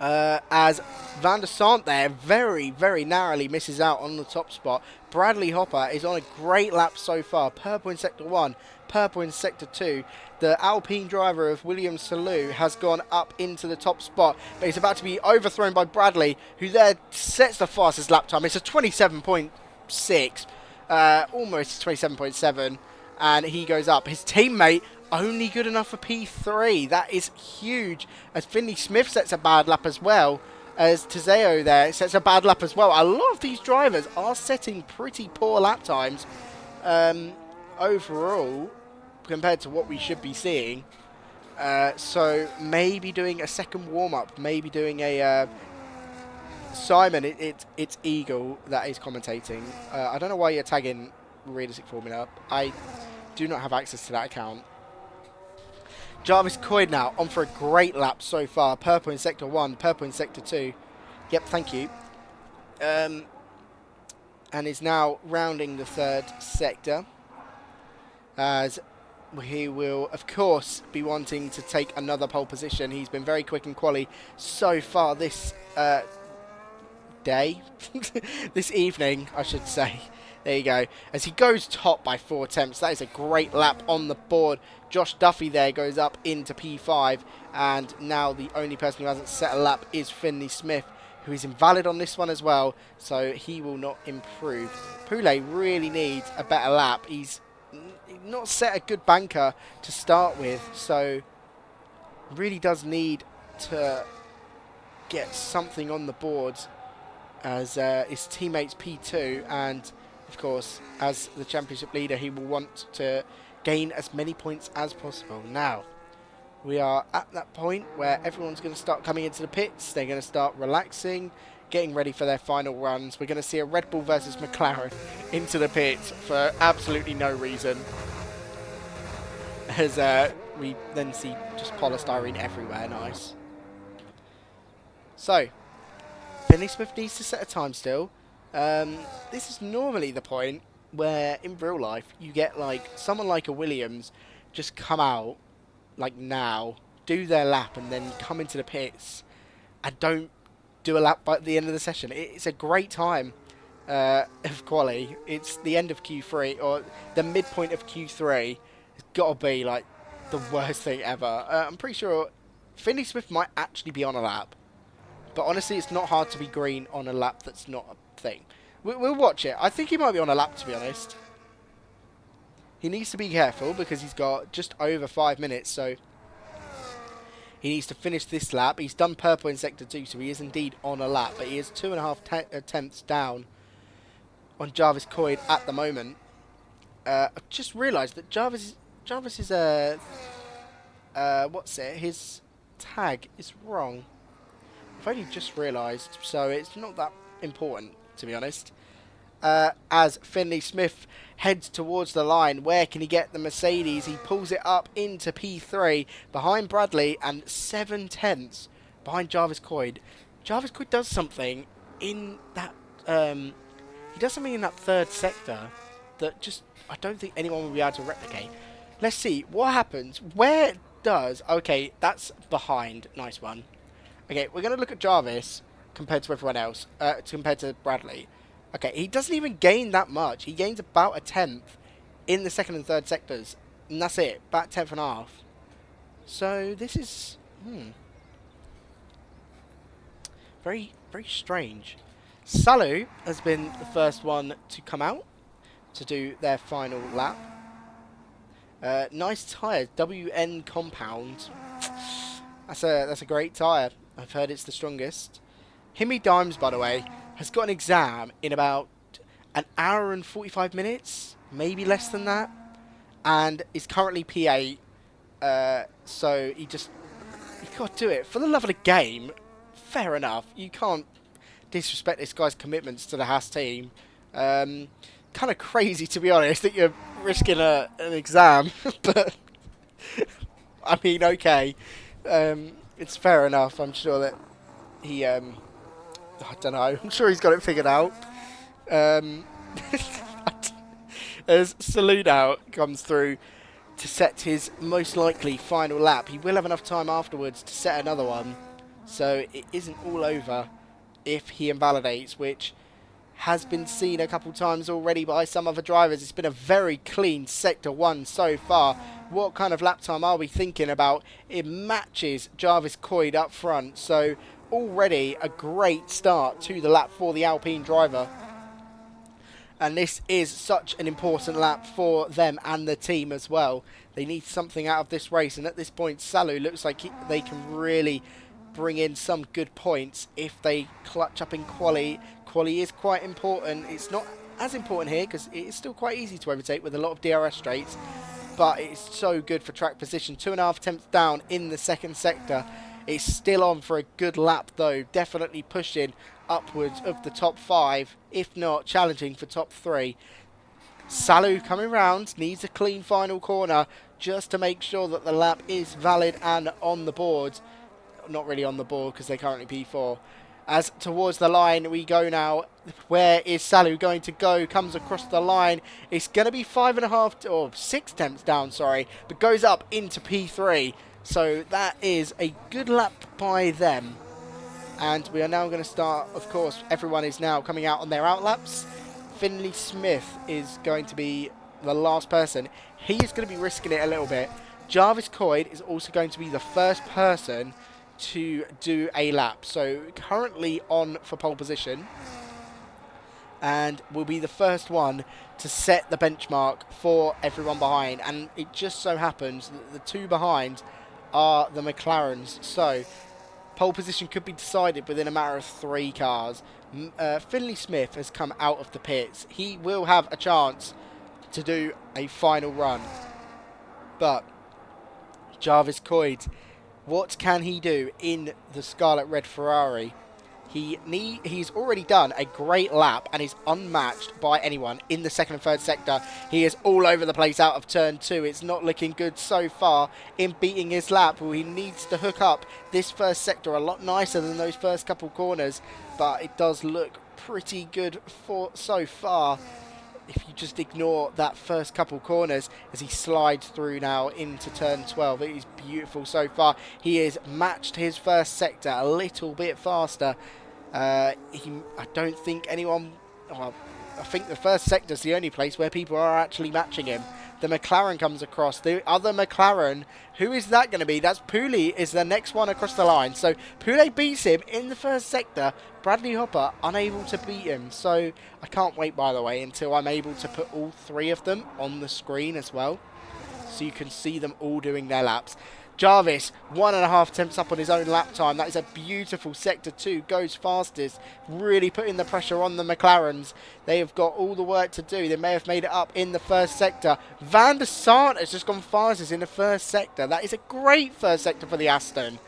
A: As Van der Sant there very, very narrowly misses out on the top spot. Bradley Hopper is on a great lap so far. Purple in Sector 1, purple in Sector 2. The Alpine driver of Williams Salou has gone up into the top spot, but he's about to be overthrown by Bradley, who there sets the fastest lap time. It's a 27.6, almost 27.7, and he goes up. His teammate only good enough for P3. That is huge, as Finlay Smith sets a bad lap as well, as Tezeo there sets a bad lap as well. A lot of these drivers are setting pretty poor lap times overall compared to what we should be seeing. So maybe doing a second warm-up, maybe doing a Simon, it's Eagle that is commentating. I don't know why you're tagging Realistic Formula. I do not have access to that account. Jarvis Coyd now on for a great lap so far. Purple in Sector 1, purple in Sector 2. Yep, thank you. And is now rounding the third sector, as he will, of course, be wanting to take another pole position. He's been very quick in quali so far this day. This evening, I should say. There you go. As he goes top by 4 attempts. That is a great lap on the board. Josh Duffy there goes up into P5. And now the only person who hasn't set a lap is Finlay Smith, who is invalid on this one as well, so he will not improve. Poulet really needs a better lap. He's not set a good banker to start with, so really does need to get something on the board as his teammates P2, and of course as the championship leader he will want to gain as many points as possible. Now we are at that point where everyone's going to start coming into the pits. They're going to start relaxing, getting ready for their final runs. We're going to see a Red Bull versus McLaren into the pits for absolutely no reason, as we then see just polystyrene everywhere. Nice. So Finlay Smith needs to set a time still. This is normally the point where in real life you get like someone like a Williams just come out like now, do their lap and then come into the pits and don't do a lap by the end of the session. It's a great time of quali. It's the end of Q3 or the midpoint of Q3. It's got to be like the worst thing ever. I'm pretty sure Finlay Smith might actually be on a lap, but honestly it's not hard to be green on a lap that's not a thing. We'll watch it. I think he might be on a lap, to be honest. He needs to be careful because he's got just over 5 minutes, so he needs to finish this lap. He's done purple in Sector 2, so he is indeed on a lap, but he is 2.5 tenths down on Jarvis Coyd at the moment. I've just realised that Jarvis is what's it? His tag is wrong. I've only just realised, so it's not that important, to be honest. As Finlay Smith heads towards the line, where can he get the Mercedes? He pulls it up into P3 behind Bradley and 7 tenths behind Jarvis Coyd. Jarvis Coyd does something in that he does something in that third sector that just I don't think anyone will be able to replicate. Let's see what happens. Where does okay? That's behind. Nice one. Okay, we're gonna look at Jarvis compared to everyone else. Compared to Bradley. Okay, he doesn't even gain that much. He gains about a tenth in the second and third sectors, and that's it. About 10th and a half. So this is very, very strange. Salu has been the first one to come out to do their final lap. Nice tyre, WN compound. That's a great tyre. I've heard it's the strongest. Himmy Dimes, by the way, has got an exam in about an hour and 45 minutes, maybe less than that, and is currently P8. So you got to do it for the love of the game. Fair enough. You can't disrespect this guy's commitments to the Haas team. Kind of crazy, to be honest, that you're risking an exam, but I mean, okay, it's fair enough. I'm sure that he I don't know. I'm sure he's got it figured out. As Salute out comes through to set his most likely final lap, he will have enough time afterwards to set another one. So it isn't all over if he invalidates, which has been seen a couple times already by some other drivers. It's been a very clean Sector 1 so far. What kind of lap time are we thinking about? It matches Jarvis Coyd up front, so already a great start to the lap for the Alpine driver. And this is such an important lap for them and the team as well. They need something out of this race, and at this point Salu looks like they can really bring in some good points if they clutch up in quali. Quali is quite important. It's not as important here because it is still quite easy to overtake with a lot of DRS straights, but it's so good for track position. 2.5 tenths down in the second sector. It's still on for a good lap though, definitely pushing upwards of the top 5, if not challenging for top 3. Salu coming round, needs a clean final corner just to make sure that the lap is valid and on the board. Not really on the board because they're currently P4. As towards the line we go now. Where is Salu going to go? Comes across the line. It's going to be 5.5 or 6 tenths down, sorry, but goes up into P3. So that is a good lap by them. And we are now going to start, of course, everyone is now coming out on their outlaps. Finlay Smith is going to be the last person. He is going to be risking it a little bit. Jarvis Coyd is also going to be the first person to do a lap. So currently on for pole position, and will be the first one to set the benchmark for everyone behind. And it just so happens that the two behind are the McLarens. So pole position could be decided within a matter of 3 cars. Finlay Smith has come out of the pits. He will have a chance to do a final run. But Jarvis Coyd, what can he do in the Scarlet Red Ferrari? He's already done a great lap and is unmatched by anyone in the second and third sector. He is all over the place out of turn 2. It's not looking good so far in beating his lap. Well, he needs to hook up this first sector a lot nicer than those first couple corners, but it does look pretty good for so far. If you just ignore that first couple corners as he slides through now into turn 12. It is beautiful so far. He has matched his first sector a little bit faster. I don't think anyone... Well, I think the first sector is the only place where people are actually matching him. The McLaren comes across. The other McLaren, who is that going to be? That's Poulet is the next one across the line. So Poulet beats him in the first sector. Bradley Hopper unable to beat him. So I can't wait, by the way, until I'm able to put all 3 of them on the screen as well, so you can see them all doing their laps. Jarvis, 1.5 attempts up on his own lap time. That is a beautiful sector 2. Goes fastest. Really putting the pressure on the McLarens. They have got all the work to do. They may have made it up in the first sector. Van der Sant has just gone fastest in the first sector. That is a great first sector for the Aston.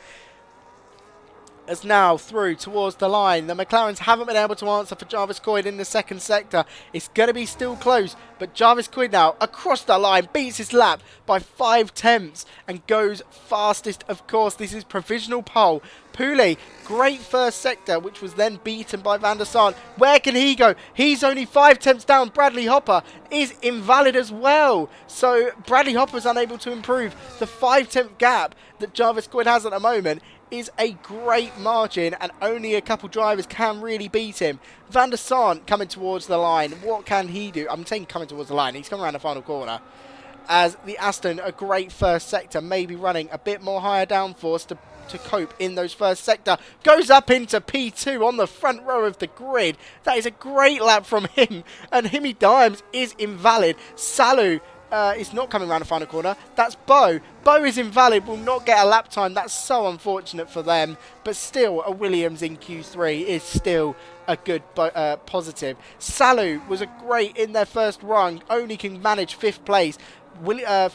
A: As now through towards the line. The McLarens haven't been able to answer for Jarvis Coyd in the second sector. It's going to be still close, but Jarvis Coyd now across the line beats his lap by 5 tenths and goes fastest. Of course, this is provisional pole. Poulet, great first sector, which was then beaten by Van der Sant. Where can he go? He's only 5 tenths down. Bradley Hopper is invalid as well. So Bradley Hopper's unable to improve. The 5-tenth gap that Jarvis Coyd has at the moment is a great margin, and only a couple drivers can really beat him. Van der Sant coming towards the line. What can he do? I'm saying coming towards the line. He's coming around the final corner. As the Aston, a great first sector, maybe running a bit more higher downforce to cope in those first sector. Goes up into P2 on the front row of the grid. That is a great lap from him. And Himi Dimes is invalid. Salu is not coming around the final corner. That's Bo. Bo is invalid, will not get a lap time. That's so unfortunate for them. But still, a Williams in Q3 is still a good positive. Salu was a great in their first run. Only can manage 5th place.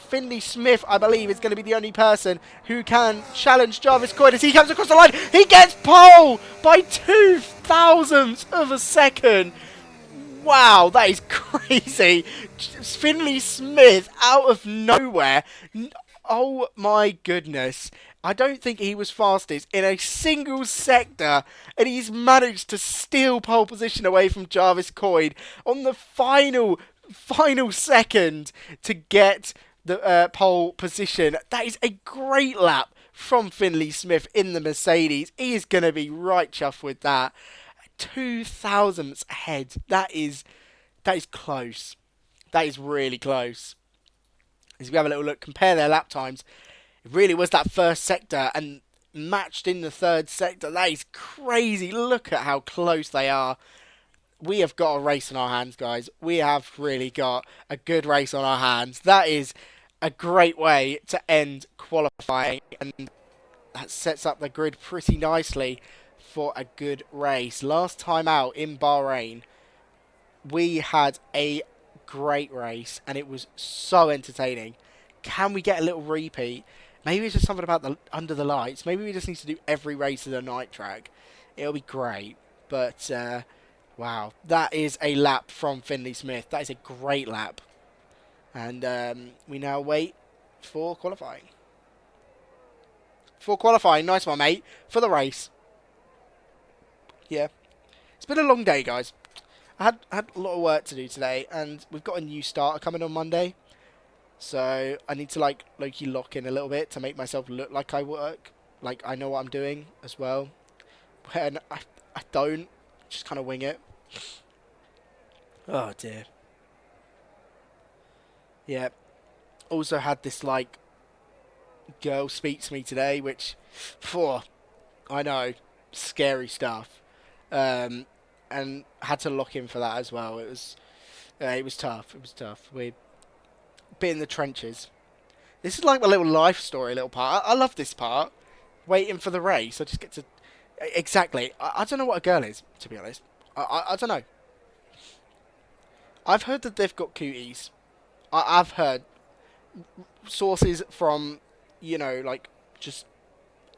A: Finlay Smith, I believe, is going to be the only person who can challenge Jarvis Coyd as he comes across the line. He gets pole by 0.02 of a second. Wow, that is crazy. Finlay Smith out of nowhere. Oh my goodness. I don't think he was fastest in a single sector, and he's managed to steal pole position away from Jarvis Coyd on the final second to get the pole position. That is a great lap from Finlay Smith in the Mercedes. He is going to be right chuffed with that. 0.02 ahead. That is close. That is really close. As we have a little look, compare their lap times. It really was that first sector and matched in the third sector. That is crazy. Look at how close they are. We have got a race on our hands, guys. We have really got a good race on our hands. That is a great way to end qualifying, and that sets up the grid pretty nicely for a good race. Last time out in Bahrain, we had a great race and it was so entertaining. Can we get a little repeat? Maybe it's just something about the under the lights. Maybe we just need to do every race at a night track. It'll be great. But wow, that is a lap from Finlay Smith. That is a great lap. And we now wait for qualifying. Nice one, mate. For the race. Yeah. It's been a long day, guys. I had a lot of work to do today, and we've got a new starter coming on Monday. So I need to low-key lock in a little bit to make myself look like I work. Like I know what I'm doing as well. When I don't. Just kind of wing it. Oh dear. Yeah. Also had this girl speak to me today, which I know, scary stuff. Um, and had to lock in for that as well. It was tough. It was tough. We're a bit in the trenches. This is like my little life story, little part. I love this part. Waiting for the race. I just get to exactly. I don't know what a girl is, to be honest. I don't know. I've heard that they've got cooties. I've heard sources from, like just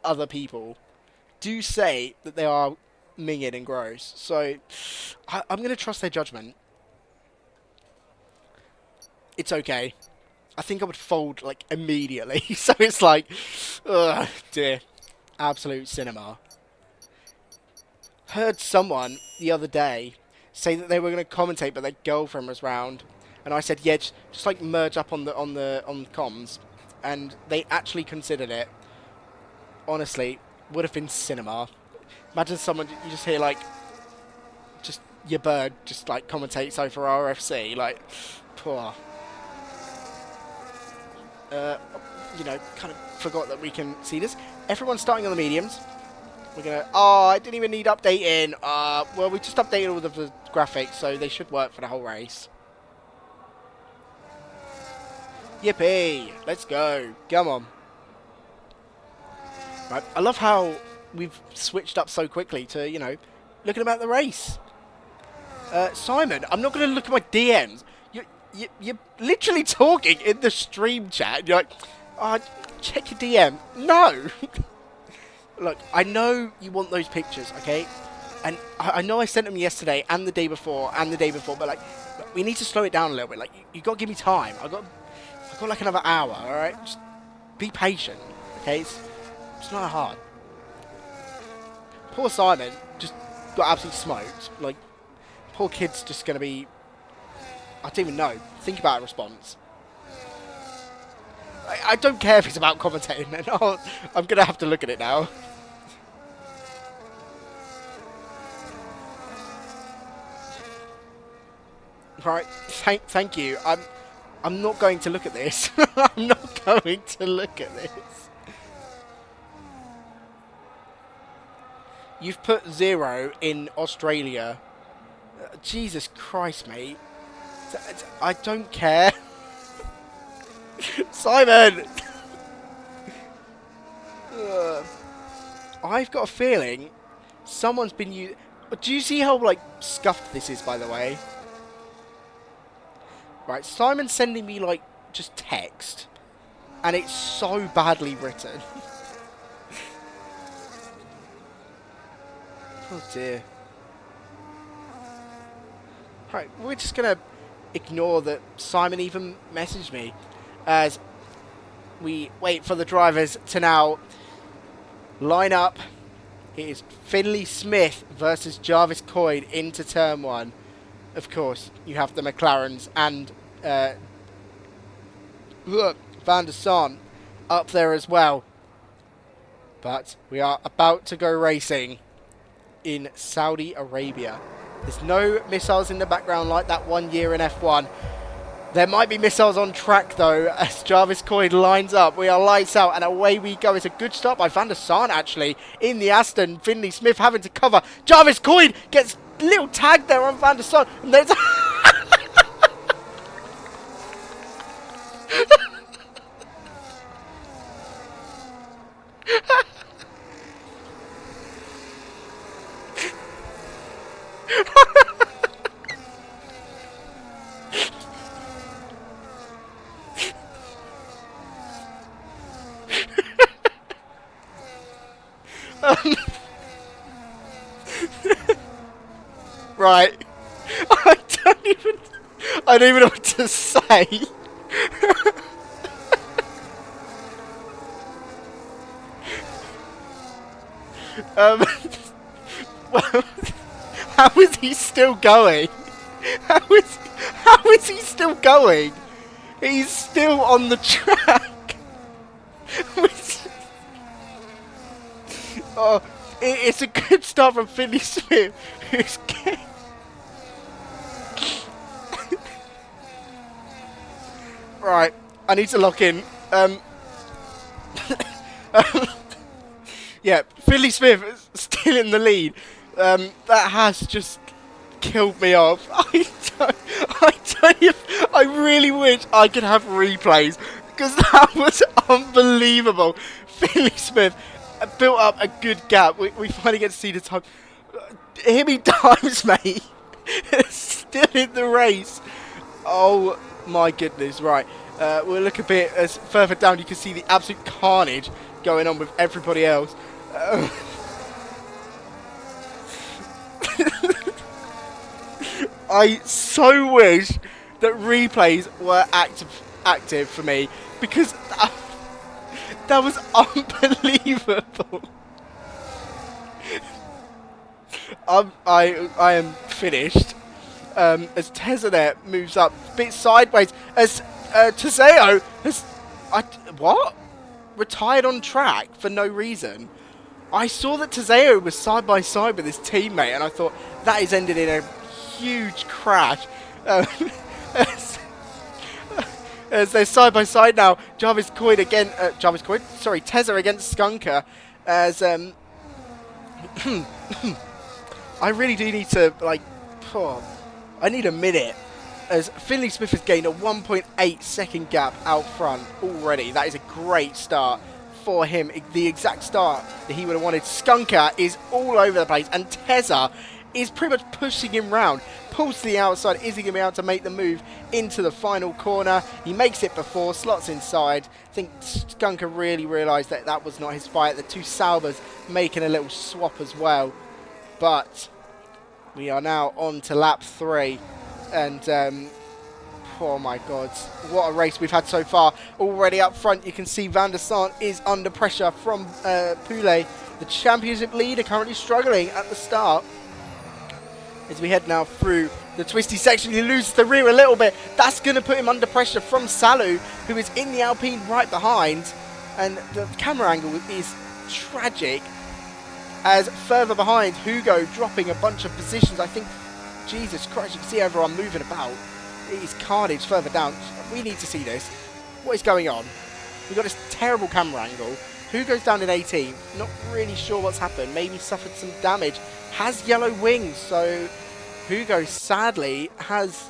A: other people do say that they are minging and gross. So I'm going to trust their judgment. It's okay. I think I would fold like immediately. So it's like, ugh, dear, absolute cinema. Heard someone the other day say that they were going to commentate, but their girlfriend was round, and I said, yeah, just like merge up on the comms, and they actually considered it. Honestly, would have been cinema. Imagine someone you just hear like, just your bird just like commentates over RFC, like, poor. Kind of forgot that we can see this. Everyone's starting on the mediums. We're gonna. Oh, I didn't even need updating. Well, we just updated all of the graphics, so they should work for the whole race. Yippee! Let's go. Come on. Right. I love how we've switched up so quickly to, looking about the race. Simon, I'm not going to look at my DMs. You're literally talking in the stream chat. You're like, oh, check your DM. No. Look, I know you want those pictures, okay? And I know I sent them yesterday and the day before, but like, we need to slow it down a little bit. Like, you got to give me time. I've got like another hour, all right? Just be patient, okay? It's not hard. Poor Simon just got absolutely smoked. Like, poor kid's just going to be... I don't even know. Think about a response. I don't care if it's about commentating, man. Oh, I'm going to have to look at it now. Right, thank you. I'm not going to look at this. I'm not going to look at this. You've put 0 in Australia. Jesus Christ, mate. I don't care. Simon! I've got a feeling someone's been using... Do you see how, like, scuffed this is, by the way? Right, Simon's sending me, like, just text. And it's so badly written. Oh, dear. Right, we're just going to ignore that Simon even messaged me. As we wait for the drivers to now line up. It is Finlay Smith versus Jarvis Coyne into turn 1. Of course, you have the McLarens and Van der Sar up there as well. But we are about to go racing in Saudi Arabia. There's no missiles in the background like that one year in F1. There might be missiles on track though as Jarvis Coyne lines up. We are lights out and away we go. It's a good start by Van der Sar actually in the Aston. Finlay Smith having to cover. Jarvis Coyne gets a little tag there on Van der Sar. And there's right. I don't even know what to say. Well, how is he still going? How is he still going? He's still on the track. Oh, it's a good start from Finlay Smith, who's getting... Right, I need to lock in. Yeah, Finlay Smith is still in the lead. That has just killed me off. I really wish I could have replays because that was unbelievable. Finlay Smith built up a good gap. We finally get to see the time. Hear me times, mate. Still in the race. Oh my goodness, right. We'll look a bit as further down. You can see the absolute carnage going on with everybody else. I so wish that replays were active for me because that was unbelievable. I am finished. As Tezza moves up a bit sideways, as Teseo has retired on track for no reason. I saw that Teseo was side by side with his teammate, and I thought that is ended in a huge crash. As they're side by side now, Tezza against Skunker. As I really do need to I need a minute. As Finlay Smith has gained a 1.8 second gap out front already. That is a great start for him. The exact start that he would have wanted. Skunker is all over the place, and Tezza is pretty much pushing him round. Pulls to the outside. Is he going to be able to make the move into the final corner? He makes it before, slots inside. I think Skunker really realised that that was not his fight. The two Saubers making a little swap as well. But we are now on to lap 3. And, oh my God, what a race we've had so far. Already up front, you can see Van der Sant is under pressure from Poulet. The championship leader currently struggling at the start. As we head now through the twisty section, he loses the rear a little bit. That's going to put him under pressure from Salu, who is in the Alpine right behind. And the camera angle is tragic. As further behind, Hugo dropping a bunch of positions. I think, Jesus Christ, you can see everyone moving about. It is carnage further down. We need to see this. What is going on? We've got this terrible camera angle. Hugo's down in 18th. Not really sure what's happened. Maybe suffered some damage. Has yellow wings, so Hugo sadly has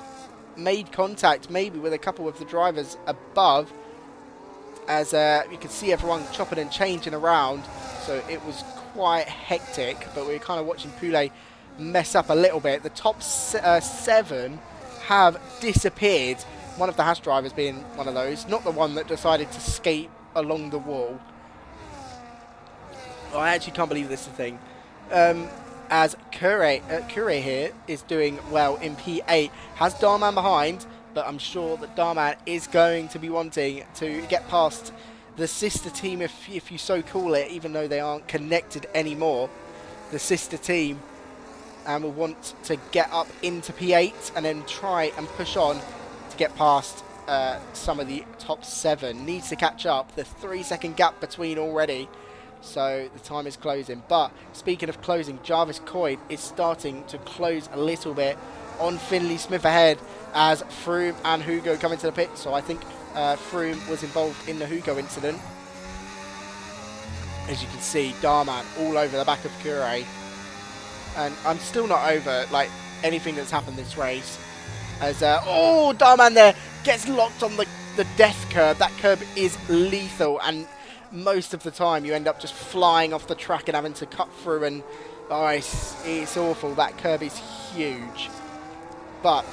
A: made contact maybe with a couple of the drivers above. As you can see everyone chopping and changing around. So it was quite hectic, but we're kind of watching Poulet mess up a little bit. The top 7 have disappeared. One of the Haas drivers being one of those, not the one that decided to skate along the wall. Oh, I actually can't believe this is a thing. As Curé here is doing well in P8, has Darman behind, but I'm sure that Darman is going to be wanting to get past the sister team, if you so call it, even though they aren't connected anymore. The sister team, and will want to get up into P8 and then try and push on to get past some of the top 7. Needs to catch up. The 3-second gap between already, so the time is closing. But speaking of closing, Jarvis Coyd is starting to close a little bit on Finlay Smith ahead as Froome and Hugo come into the pit. So I think Froome was involved in the Hugo incident. As you can see, Darman all over the back of Curé. And I'm still not over anything that's happened this race. As Darman there gets locked on the death curb. That curb is lethal, and most of the time you end up just flying off the track and having to cut through, and it's awful. That curb is huge. But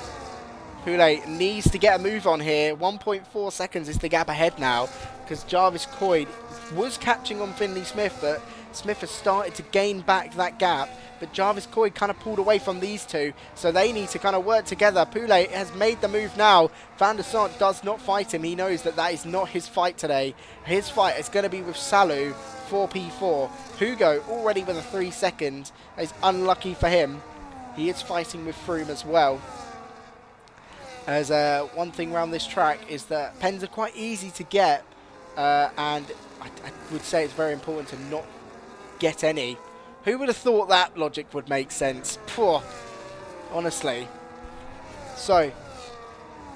A: Poulet needs to get a move on here. 1.4 seconds is the gap ahead now, because Jarvis Coyd was catching on Finlay Smith, but Smith has started to gain back that gap. But Jarvis Coyd kind of pulled away from these two, so they need to kind of work together. Poulet has made the move now. Van der Sant does not fight him. He knows that that is not his fight today. His fight is going to be with Salu for P4. Hugo already with a 3 second. Is unlucky for him. He is fighting with Froome as well. As one thing around this track is that pens are quite easy to get, and I would say it's very important to not get any. Who would have thought that logic would make sense? Poor, honestly. So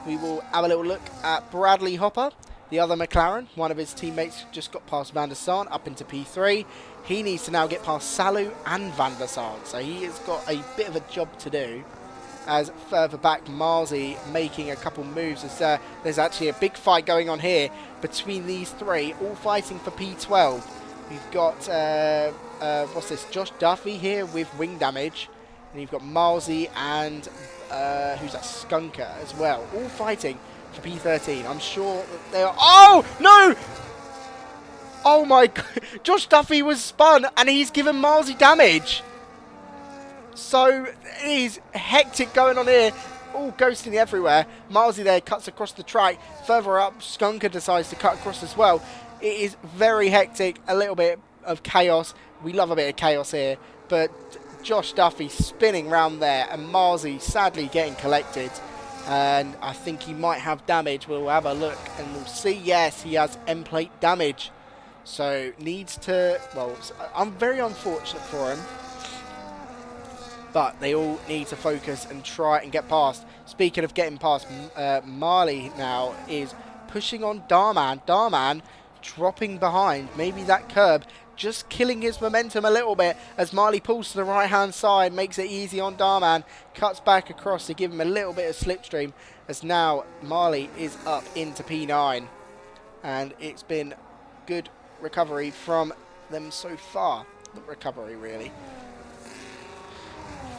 A: we will have a little look at Bradley Hopper, the other McLaren. One of his teammates just got past Van der Sar up into P3. He needs to now get past Salou and Van der Sar, so he has got a bit of a job to do. As further back, Marzi making a couple moves. As there's actually a big fight going on here between these three, all fighting for P12. We've got, what's this, Josh Duffy here with wing damage. And you've got Marzi and, who's that, Skunker as well. All fighting for P13. I'm sure that they are... Oh, no! Oh my God. Josh Duffy was spun and he's given Marzi damage. So it is hectic going on here. All ghosting everywhere. Marzi there cuts across the track. Further up, Skunker decides to cut across as well. It is very hectic. A little bit of chaos. We love a bit of chaos here. But Josh Duffy spinning round there. And Marzi sadly getting collected. And I think he might have damage. We'll have a look and we'll see. Yes, he has end plate damage. So needs to... Well, I'm very unfortunate for him. But they all need to focus and try and get past. Speaking of getting past, Marley now is pushing on Darman. Darman dropping behind. Maybe that curb just killing his momentum a little bit as Marley pulls to the right-hand side. Makes it easy on Darman. Cuts back across to give him a little bit of slipstream. As now Marley is up into P9. And it's been good recovery from them so far. Not recovery, really.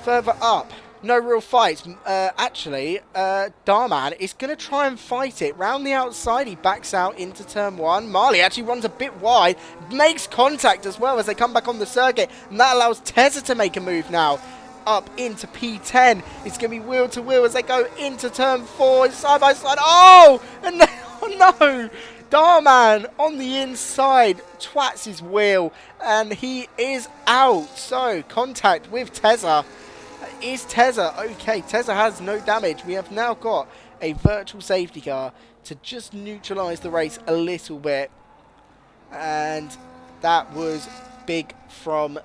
A: Further up, no real fights. Actually, Darman is going to try and fight it. Round the outside, he backs out into turn 1. Marley actually runs a bit wide, makes contact as well as they come back on the circuit. And that allows Tezza to make a move now. Up into P10. It's going to be wheel to wheel as they go into turn 4. Side by side. Oh! And oh no! Darman on the inside twats his wheel. And he is out. So, contact with Tezza. Is Tezza okay? Tezza has no damage. We have now got a virtual safety car to just neutralise the race a little bit. And that was big from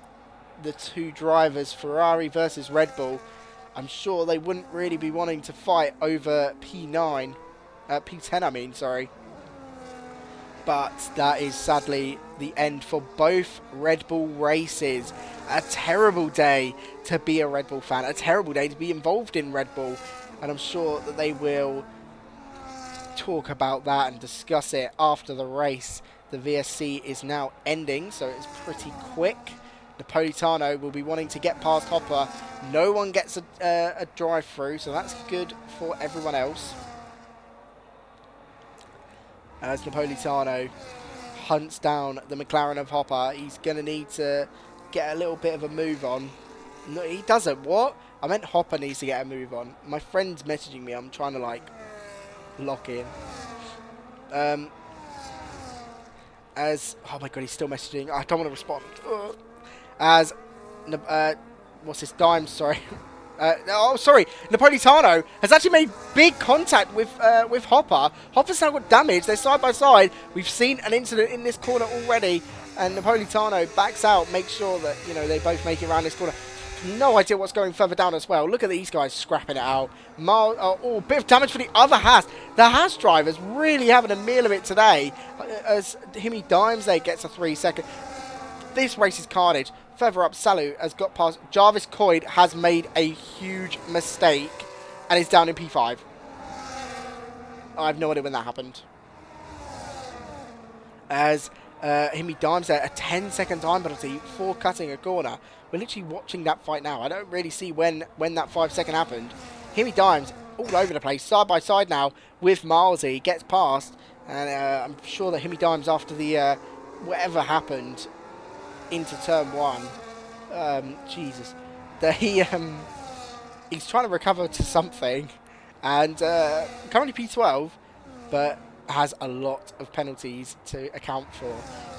A: the two drivers, Ferrari versus Red Bull. I'm sure they wouldn't really be wanting to fight over P9. P10, I mean, sorry. But that is sadly the end for both Red Bull races. A terrible day to be a Red Bull fan. A terrible day to be involved in Red Bull. And I'm sure that they will talk about that and discuss it after the race. The VSC is now ending, so it's pretty quick. Napolitano will be wanting to get past Hopper. No one gets a drive through, so that's good for everyone else. As Napolitano hunts down the McLaren of Hopper, he's going to need to get a little bit of a move on. No, he doesn't. What? I meant Hopper needs to get a move on. My friend's messaging me. I'm trying to, like, lock in. As... Oh, my God, he's still messaging. I don't want to respond. Ugh. As... what's this? Dimes, sorry. Oh, sorry. Napolitano has actually made big contact with Hopper. Hopper's now got damage. They're side by side. We've seen an incident in this corner already. And Napolitano backs out, makes sure that, you know, they both make it around this corner. No idea what's going further down as well. Look at these guys scrapping it out. Oh, bit of damage for the other Haas. The Haas drivers really having a meal of it today. As Himi Dimes there gets a 3-second. This race is carnage. Further up, Salou has got past. Jarvis Coyd has made a huge mistake and is down in P5. I have no idea when that happened. As Himi Dimes there, a 10-second time penalty for cutting a corner. We're literally watching that fight now. I don't really see when that 5-second happened. Himi Dimes all over the place, side by side now with Milesy. Gets past, and I'm sure that Himi Dimes, after the whatever happened into turn 1, Jesus, that he's trying to recover to something, and currently P12, but has a lot of penalties to account for.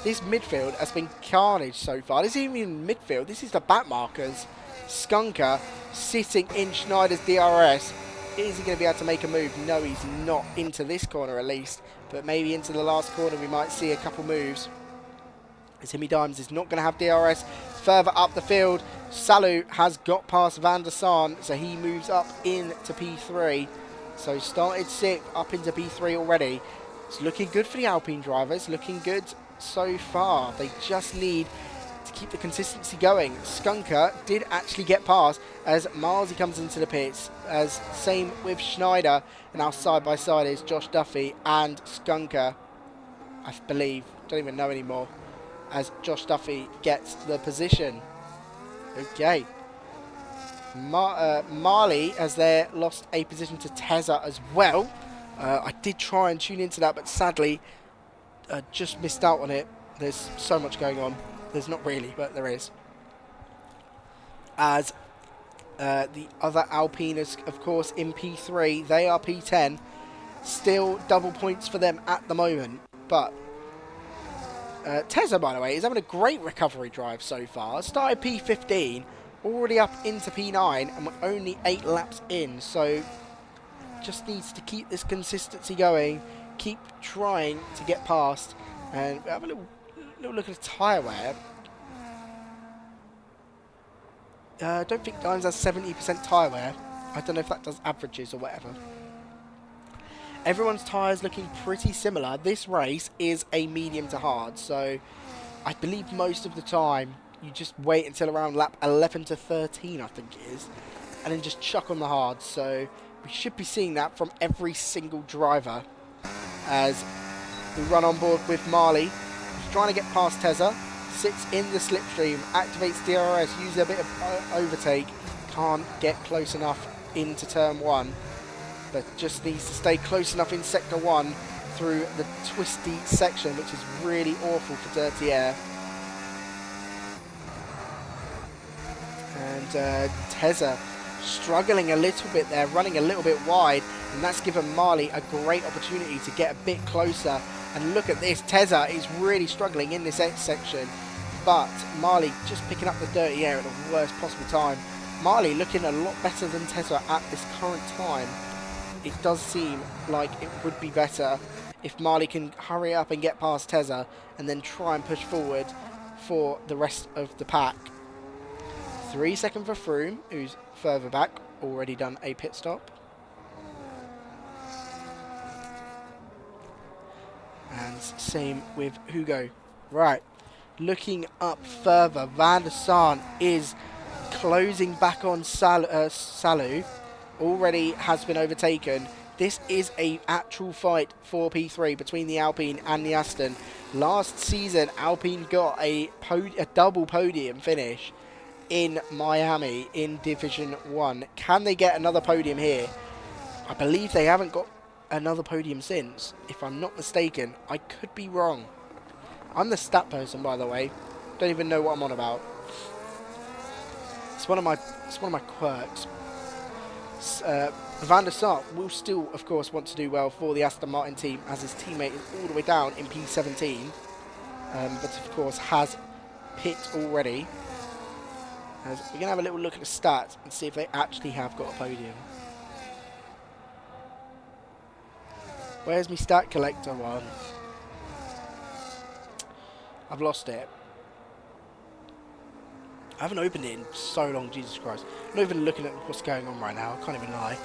A: This midfield has been carnage so far. This isn't even midfield, this is the back markers. Skunker sitting in Schneider's DRS. Is he going to be able to make a move? No, he's not, into this corner at least, but maybe into the last corner we might see a couple moves. As Himi Dimes is not going to have DRS. Further up the field, Salou has got past Van der Sar, so he moves up into P3. So started 6th, up into P3 already. It's looking good for the Alpine drivers, looking good so far. They just need to keep the consistency going. Skunker did actually get past as Marzi comes into the pits, as same with Schneider, and now side by side is Josh Duffy and Skunker, I believe, don't even know anymore, as Josh Duffy gets the position. Okay. Marley has there lost a position to Tezza as well. I did try and tune into that, but sadly just missed out on it. There's so much going on. There's not really, but there is. As the other Alpiners, of course, in P3, they are P10. Still double points for them at the moment. But Tezza, by the way, is having a great recovery drive so far. Started P15, already up into P9, and we're only 8 laps in. So just needs to keep this consistency going, keep trying to get past, and have a little look at the tyre wear. I don't think Dimes has 70% tyre wear. I don't know if that does averages or whatever. Everyone's tyres looking pretty similar. This race is a medium to hard, so I believe most of the time you just wait until around lap 11 to 13, I think it is, and then just chuck on the hard. So we should be seeing that from every single driver as we run on board with Marley. He's trying to get past Tezza, sits in the slipstream, activates DRS, uses a bit of overtake, can't get close enough into turn 1, but just needs to stay close enough in sector 1 through the twisty section, which is really awful for dirty air. And Tezza struggling a little bit there, running a little bit wide, and that's given Marley a great opportunity to get a bit closer. And look at this, Tezza is really struggling in this X section, but Marley just picking up the dirty air at the worst possible time. Marley looking a lot better than Tezza at this current time. It does seem like it would be better if Marley can hurry up and get past Tezza and then try and push forward for the rest of the pack. 3 seconds for Froome, who's further back, already done a pit stop. And same with Hugo. Right, looking up further, Van der Sar is closing back on Salou. Already has been overtaken. This is a actual fight for P3 between the Alpine and the Aston. Last season, Alpine got a double podium finish in Miami in Division 1. Can they get another podium here? I believe they haven't got another podium since, if I'm not mistaken. I could be wrong. I'm the stat person, by the way. Don't even know what I'm on about. It's one of my quirks. Van der Sar will still, of course, want to do well for the Aston Martin team, as his teammate is all the way down in P17, but of course has pit already. As we're going to have a little look at the stats and see if they actually have got a podium. Where's my stat collector one? I've lost it. I haven't opened it in so long, Jesus Christ. I'm not even looking at what's going on right now, I can't even lie.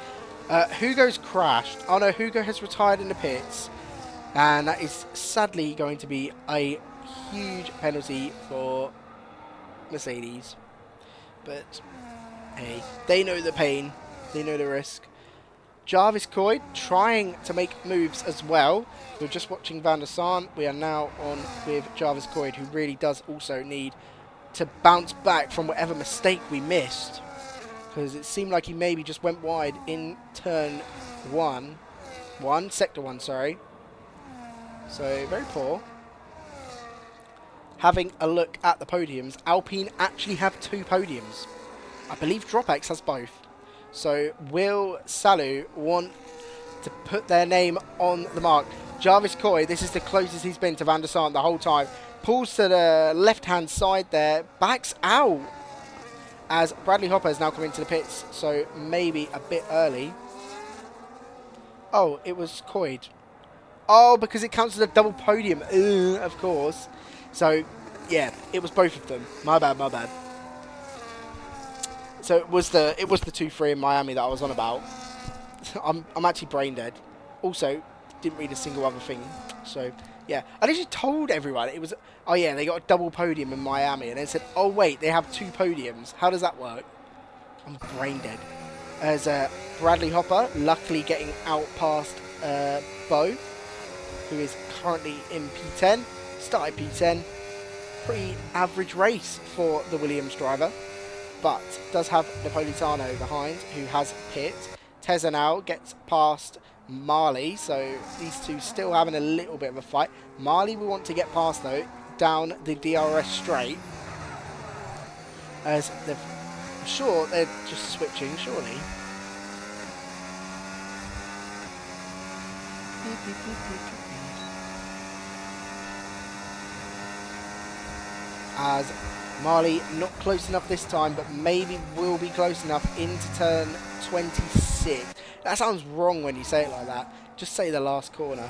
A: Hugo's crashed. Oh no, Hugo has retired in the pits. And that is sadly going to be a huge penalty for Mercedes. But, hey, they know the pain. They know the risk. Jarvis Coy trying to make moves as well. We're just watching Van der Sar. We are now on with Jarvis Coy, who really does also need to bounce back from whatever mistake we missed, because it seemed like he maybe just went wide in turn sector 1, sorry. So very poor. Having a look at the podiums, Alpine actually have 2 podiums. I believe DropX has both. So will Salou want to put their name on the mark? Jarvis Coy, this is the closest he's been to Van der Sar the whole time. Pulls to the left-hand side there, backs out as Bradley Hopper is now coming to the pits, so maybe a bit early. Oh, it was Coyd. Oh, because it counts as a double podium, of course. So, yeah, it was both of them. My bad, my bad. So it was the 2-3 in Miami that I was on about. I'm actually brain dead. Also, didn't read a single other thing. So, yeah. I literally told everyone it was... Oh, yeah, they got a double podium in Miami. And then said, oh, wait, they have 2 podiums. How does that work? I'm brain dead. As Bradley Hopper, luckily getting out past Bo, who is currently in P10. Started P10. Pretty average race for the Williams driver. But does have Napolitano behind, who has pit. Tezza now gets past Marley, so these two still having a little bit of a fight. Marley will want to get past, though, down the DRS straight. As they're... I'm sure they're just switching, surely. As Marley not close enough this time, but maybe will be close enough into turn 26. That sounds wrong when you say it like that. Just say the last corner.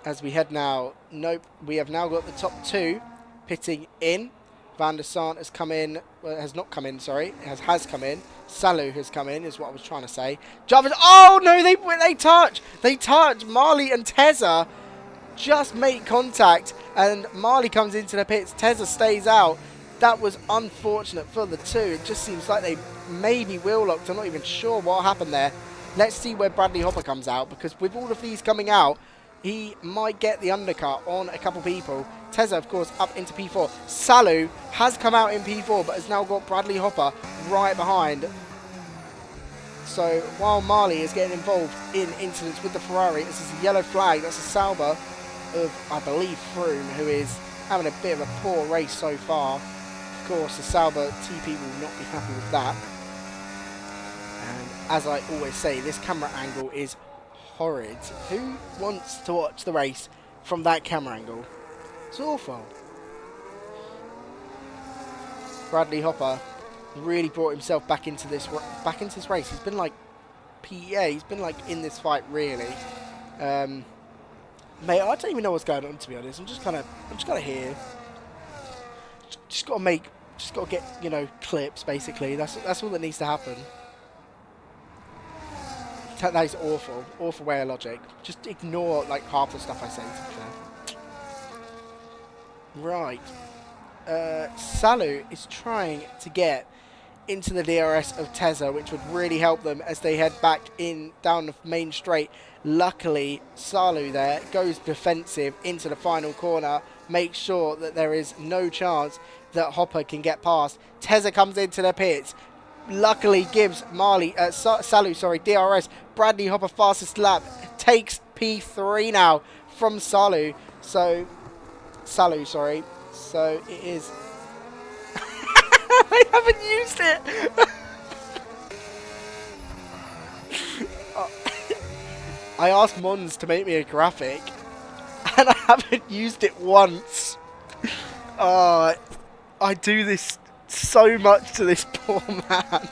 A: As we head now, nope, we have now got the top 2 pitting in. Van der Sant has come in, well, has not come in, sorry, has come in. Salou has come in, is what I was trying to say. Jarvis, oh no, they touch. Marley and Tezza just make contact, and Marley comes into the pits. Tezza stays out. That was unfortunate for the 2. It just seems like they maybe wheel locked. I'm not even sure what happened there. Let's see where Bradley Hopper comes out, because with all of these coming out, he might get the undercut on a couple people. Tezza, of course, up into P4. Salou has come out in P4, but has now got Bradley Hopper right behind. So while Marley is getting involved in incidents with the Ferrari, this is a yellow flag. That's a Sauber of, I believe, Froome, who is having a bit of a poor race so far. Of course, the Sauber TP will not be happy with that. And as I always say, this camera angle is horrid. Who wants to watch the race from that camera angle? It's awful. Bradley Hopper really brought himself back into this race. He's been like he's been like in this fight really. Mate, I don't even know what's going on, to be honest. I'm just kind of here. Just gotta get, you know, clips basically. That's all that needs to happen. That is awful way of logic. Just ignore like half the stuff I say, to be fair. Right. Salou is trying to get into the DRS of Tezza, which would really help them as they head back in down the main straight. Luckily, Salou there goes defensive into the final corner, makes sure that there is no chance that Hopper can get past. Tezza comes into the pits. Luckily gives Salou, DRS. Bradley Hopper fastest lap, takes P3 now from Salou. So it is. I haven't used it. I asked Mons to make me a graphic, and I haven't used it once. I do this so much to this poor man.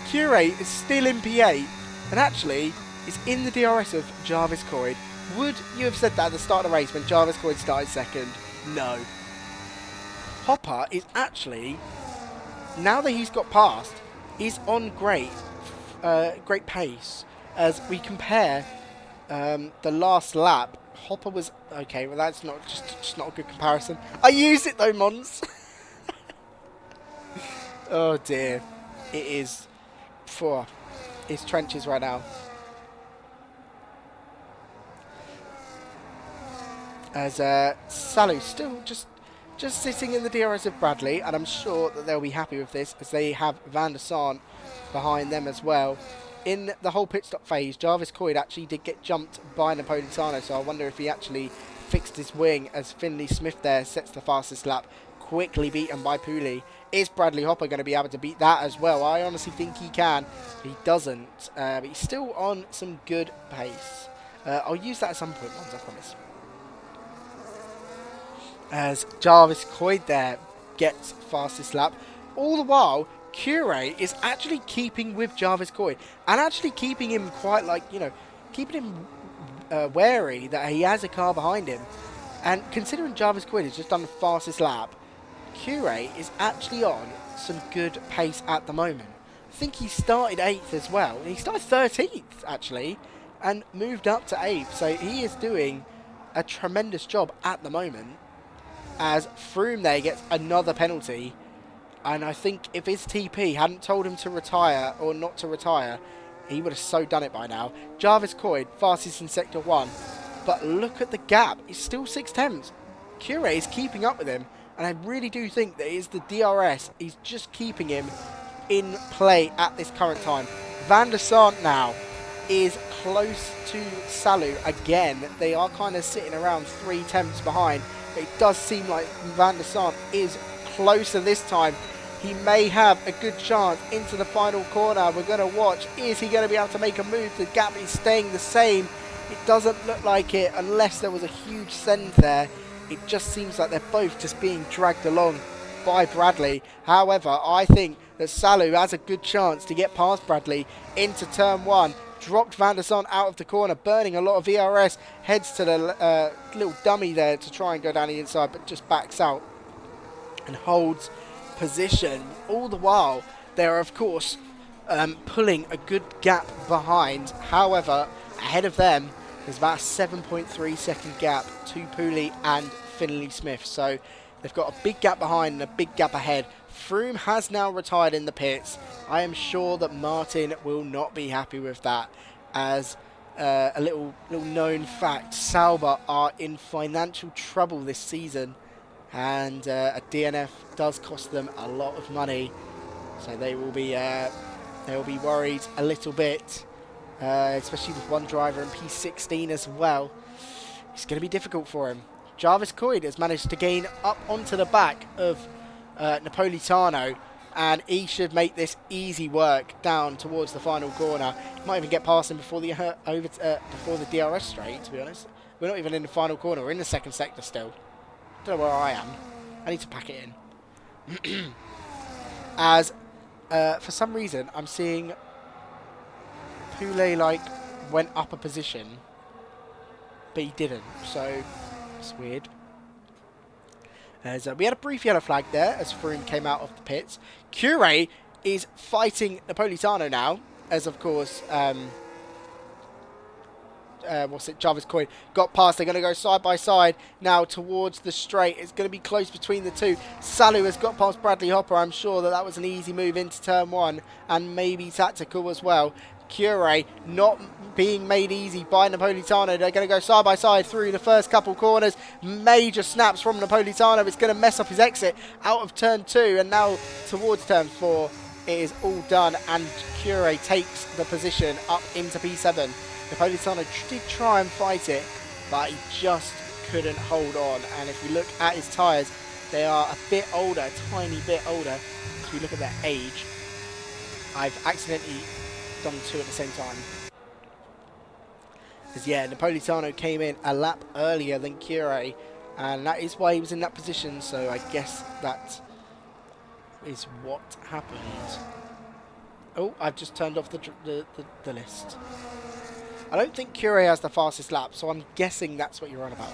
A: Curate is still in P8, and actually is in the DRS of Jarvis Coyd. Would you have said that at the start of the race when Jarvis Coyd started second? No. Hopper is actually, now that he's got past, is on great pace. As we compare the last lap, Hopper was okay. Well, that's not just not a good comparison. I used it though, Mons. Oh dear, it is for his trenches right now. As Salou still just sitting in the DRS of Bradley, and I'm sure that they'll be happy with this as they have Van der Sant behind them as well. In the whole pit stop phase, Jarvis Coyd actually did get jumped by Napolitano, so I wonder if he actually fixed his wing as Finlay Smith there sets the fastest lap, quickly beaten by Pooley. Is Bradley Hopper going to be able to beat that as well? I honestly think he can. He doesn't, but he's still on some good pace. I'll use that at some point, Mons, I promise. As Jarvis Coyd there gets fastest lap. All the while, Curate is actually keeping with Jarvis Coyd and actually keeping him quite like, you know, keeping him wary that he has a car behind him. And considering Jarvis Coyd has just done the fastest lap, Curate is actually on some good pace at the moment. think he started 8th as well. He started 13th, actually, and moved up to 8th. So he is doing a tremendous job at the moment, as Froome there gets another penalty. And I think if his TP hadn't told him to retire or not to retire, he would have so done it by now. Jarvis Coyd, fastest in Sector 1. But look at the gap. It's still 6 tenths. Cure is keeping up with him. And I really do think that it is the DRS. He's just keeping him in play at this current time. Van der Sant now is close to Salou again. They are kind of sitting around 3 tenths behind. But it does seem like Van der Sant is closer this time. He may have a good chance into the final corner. We're going to watch. Is he going to be able to make a move? The gap is staying the same. It doesn't look like it unless there was a huge send there. It just seems like they're both just being dragged along by Bradley. However, I think that Salou has a good chance to get past Bradley into turn 1. Dropped Van der Sant out of the corner, burning a lot of VRS. Heads to the little dummy there to try and go down the inside, but just backs out and holds position. All the while, they're of course pulling a good gap behind. However, ahead of them, there's about a 7.3 second gap to Pooley and Finlay Smith. So they've got a big gap behind and a big gap ahead. Froome has now retired in the pits. I am sure that Martin will not be happy with that, as a little known fact, Sauber are in financial trouble this season, and a DNF does cost them a lot of money, so they will be worried a little bit, especially with one driver in P16 as well. It's going to be difficult for him. Jarvis Coyd has managed to gain up onto the back of Napolitano, and he should make this easy work down towards the final corner. He might even get past him before the before the DRS straight, to be honest. We're not even in the final corner, we're in the second sector still. Don't know where I am. I need to pack it in. As for some reason I'm seeing Pooley went up a position, but he didn't, so it's weird. As we had a brief yellow flag there as Froome came out of the pits. Cure is fighting Napolitano now, as of course Jarvis Coyd got past. They're going to go side by side now towards the straight. It's going to be close between the two. Salou has got past Bradley Hopper. I'm sure that was an easy move into turn 1 and maybe tactical as well. Cure not being made easy by Napolitano. They're going to go side by side through the first couple corners. Major snaps from Napolitano. It's going to mess up his exit out of turn 2, and now towards turn 4 it is all done, and Cure takes the position up into P7. Napolitano did try and fight it, but he just couldn't hold on. And if we look at his tyres, they are a bit older, a tiny bit older. If we look at their age, I've accidentally done 2 at the same time. Because yeah, Napolitano came in a lap earlier than Cure, and that is why he was in that position. So I guess that is what happened. Oh, I've just turned off the list. I don't think Cure has the fastest lap, so I'm guessing that's what you're on about.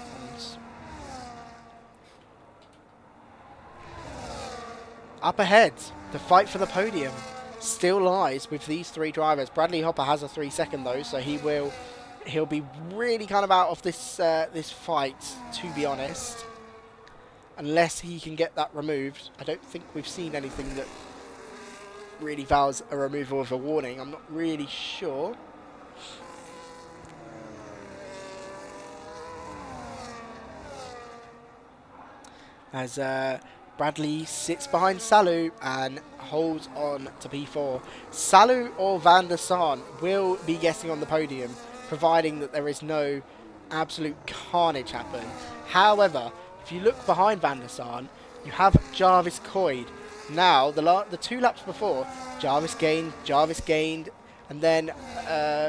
A: Up ahead, the fight for the podium still lies with these 3 drivers. Bradley Hopper has a 3-second though, so he'll be really kind of out of this this fight, to be honest, unless he can get that removed. I don't think we've seen anything that really vows a removal of a warning. I'm not really sure. As Bradley sits behind Salou and holds on to P4. Salou or Van der Sant will be getting on the podium, providing that there is no absolute carnage happen. However, if you look behind Van der Sant, you have Jarvis Coyd. Now, the 2 laps before, Jarvis gained, and then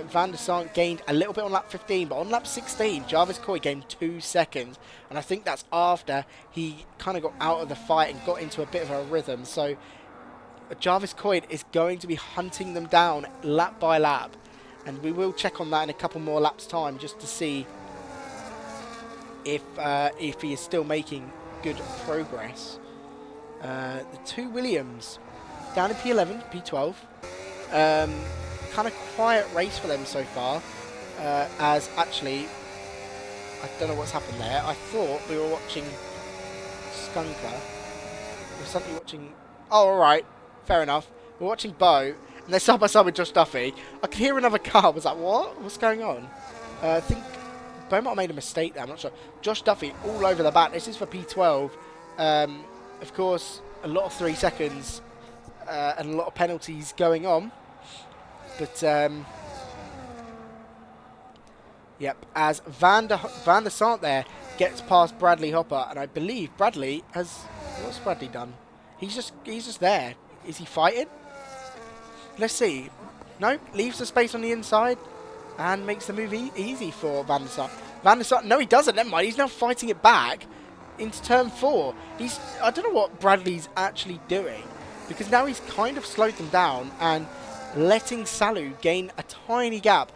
A: Van der Sant gained a little bit on lap 15, but on lap 16, Jarvis Coyd gained 2 seconds, and I think that's after he kind of got out of the fight and got into a bit of a rhythm. So Jarvis Coyd is going to be hunting them down lap by lap, and we will check on that in a couple more laps time just to see if he is still making good progress. The 2 Williams down in P11, P12. Kind of quiet race for them so far. As actually, I don't know what's happened there. I thought we were watching Skunker. We're suddenly watching... Oh, alright. Fair enough. We're watching Bo, and they're side by side with Josh Duffy. I could hear another car. I was like, what? What's going on? I think Bo might have made a mistake there. I'm not sure. Josh Duffy all over the back. This is for P12. Of course, a lot of 3 seconds and a lot of penalties going on. But, yep, as Van der Sant there gets past Bradley Hopper, and I believe Bradley has... What's Bradley done? He's just there. Is he fighting? Let's see. No, leaves the space on the inside and makes the move easy for Van der Sant. Van der Sant, no he doesn't, never mind. He's now fighting it back into turn 4. I don't know what Bradley's actually doing, because now he's kind of slowed them down and letting Salu gain a tiny gap.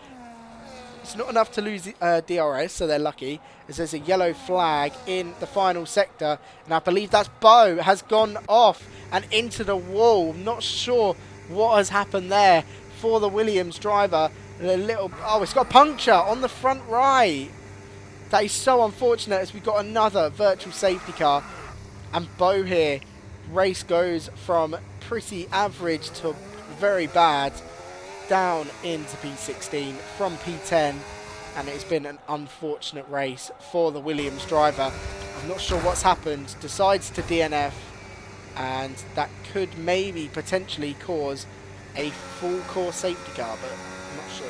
A: It's not enough to lose DRS, so they're lucky, as there's a yellow flag in the final sector, and I believe that's Bo has gone off and into the wall. I'm not sure what has happened there for the Williams driver. Oh, it's got a puncture on the front right. That is so unfortunate, as we've got another virtual safety car, and Bo here, race goes from pretty average to very bad, down into P16 from P10, and it's been an unfortunate race for the Williams driver. I'm not sure what's happened, decides to DNF, and that could maybe potentially cause a full course safety car, but I'm not sure.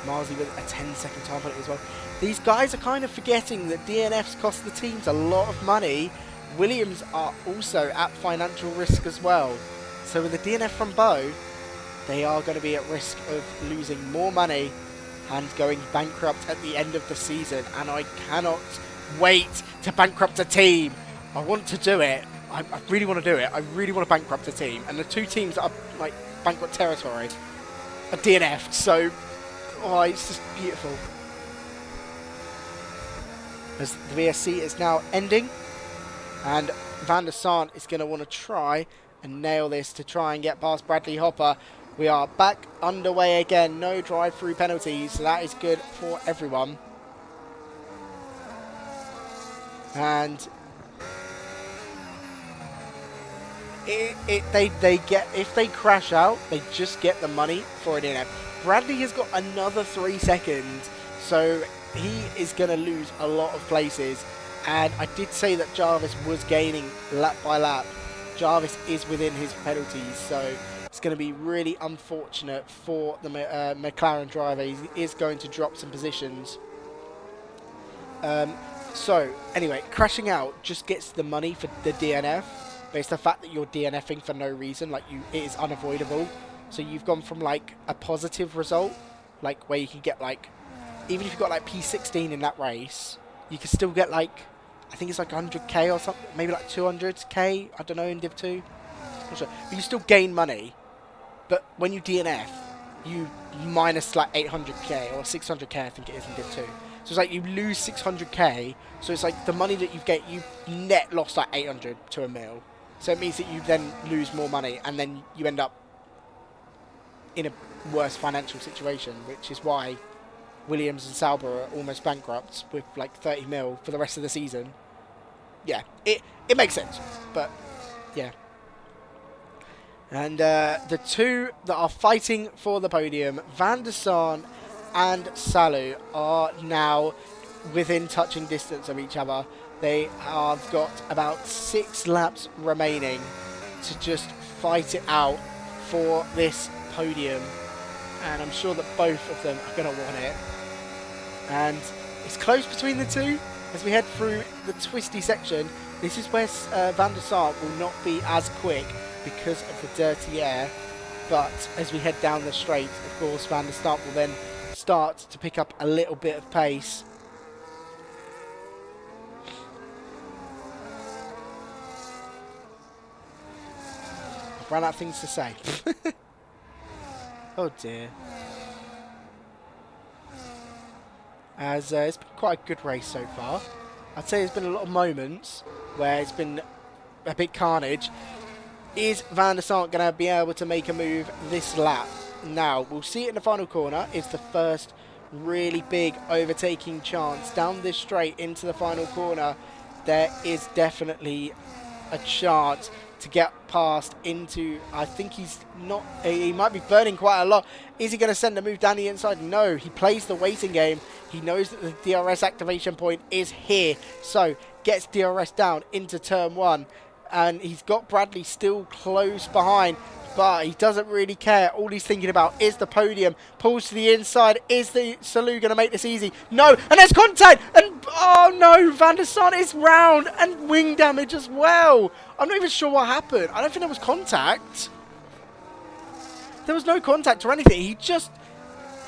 A: Marzi with a 10-second time penalty as well. These guys are kind of forgetting that DNFs cost the teams a lot of money. Williams are also at financial risk as well. So with a DNF from Bo, they are going to be at risk of losing more money and going bankrupt at the end of the season. And I cannot wait to bankrupt a team. I want to do it. I really want to do it. I really want to bankrupt a team. And the two teams that are like bankrupt territory are DNF'd. So, oh, it's just beautiful. As the VSC is now ending, and Van der Sant is going to want to try and nail this to try and get past Bradley Hopper. We are back underway again. No drive-through penalties, so that is good for everyone. And if they crash out, they just get the money for an DNF. Bradley has got another 3 seconds, so he is going to lose a lot of places. And I did say that Jarvis was gaining lap by lap. Jarvis is within his penalties, so it's going to be really unfortunate for the McLaren driver. He is going to drop some positions. So, anyway, crashing out just gets the money for the DNF. But it's the fact that you're DNFing for no reason, like it is unavoidable. So you've gone from like a positive result, like where you can get like, even if you got like P16 in that race, you can still get like, I think it's like 100k or something, maybe like 200k, I don't know, in Div 2. Not sure. But you still gain money. But when you DNF, you minus like 800k or 600k, I think it is in Div 2. So it's like you lose 600k, so it's like the money that you get, you net lost like 800 to a mil. So it means that you then lose more money, and then you end up in a worse financial situation, which is why Williams and Sauber are almost bankrupt with like 30 mil for the rest of the season. Yeah, it makes sense, but yeah. And the two that are fighting for the podium, Van der Sant and Salu, are now within touching distance of each other. They have got about 6 laps remaining to just fight it out for this podium, and I'm sure that both of them are going to want it. And it's close between the two as we head through the twisty section. This is where Van der Sant will not be as quick because of the dirty air, but as we head down the straight, of course, Van der Sant will then start to pick up a little bit of pace. I've run out of things to say. Oh dear. As it's been quite a good race so far. I'd say there's been a lot of moments where it's been a bit carnage. Is Van der Sant going to be able to make a move this lap? Now, we'll see it in the final corner. It's the first really big overtaking chance. Down this straight into the final corner, there is definitely a chance to get past into, I think he might be burning quite a lot. Is he going to send a move down the inside? No, he plays the waiting game. He knows that the DRS activation point is here. So, gets DRS down into turn 1. And he's got Bradley still close behind, but he doesn't really care. All he's thinking about is the podium. Pulls to the inside. Is the Salou going to make this easy? No, and there's contact! And, oh no, Van der Sant is round, and wing damage as well. I'm not even sure what happened. I don't think there was contact. There was no contact or anything. He just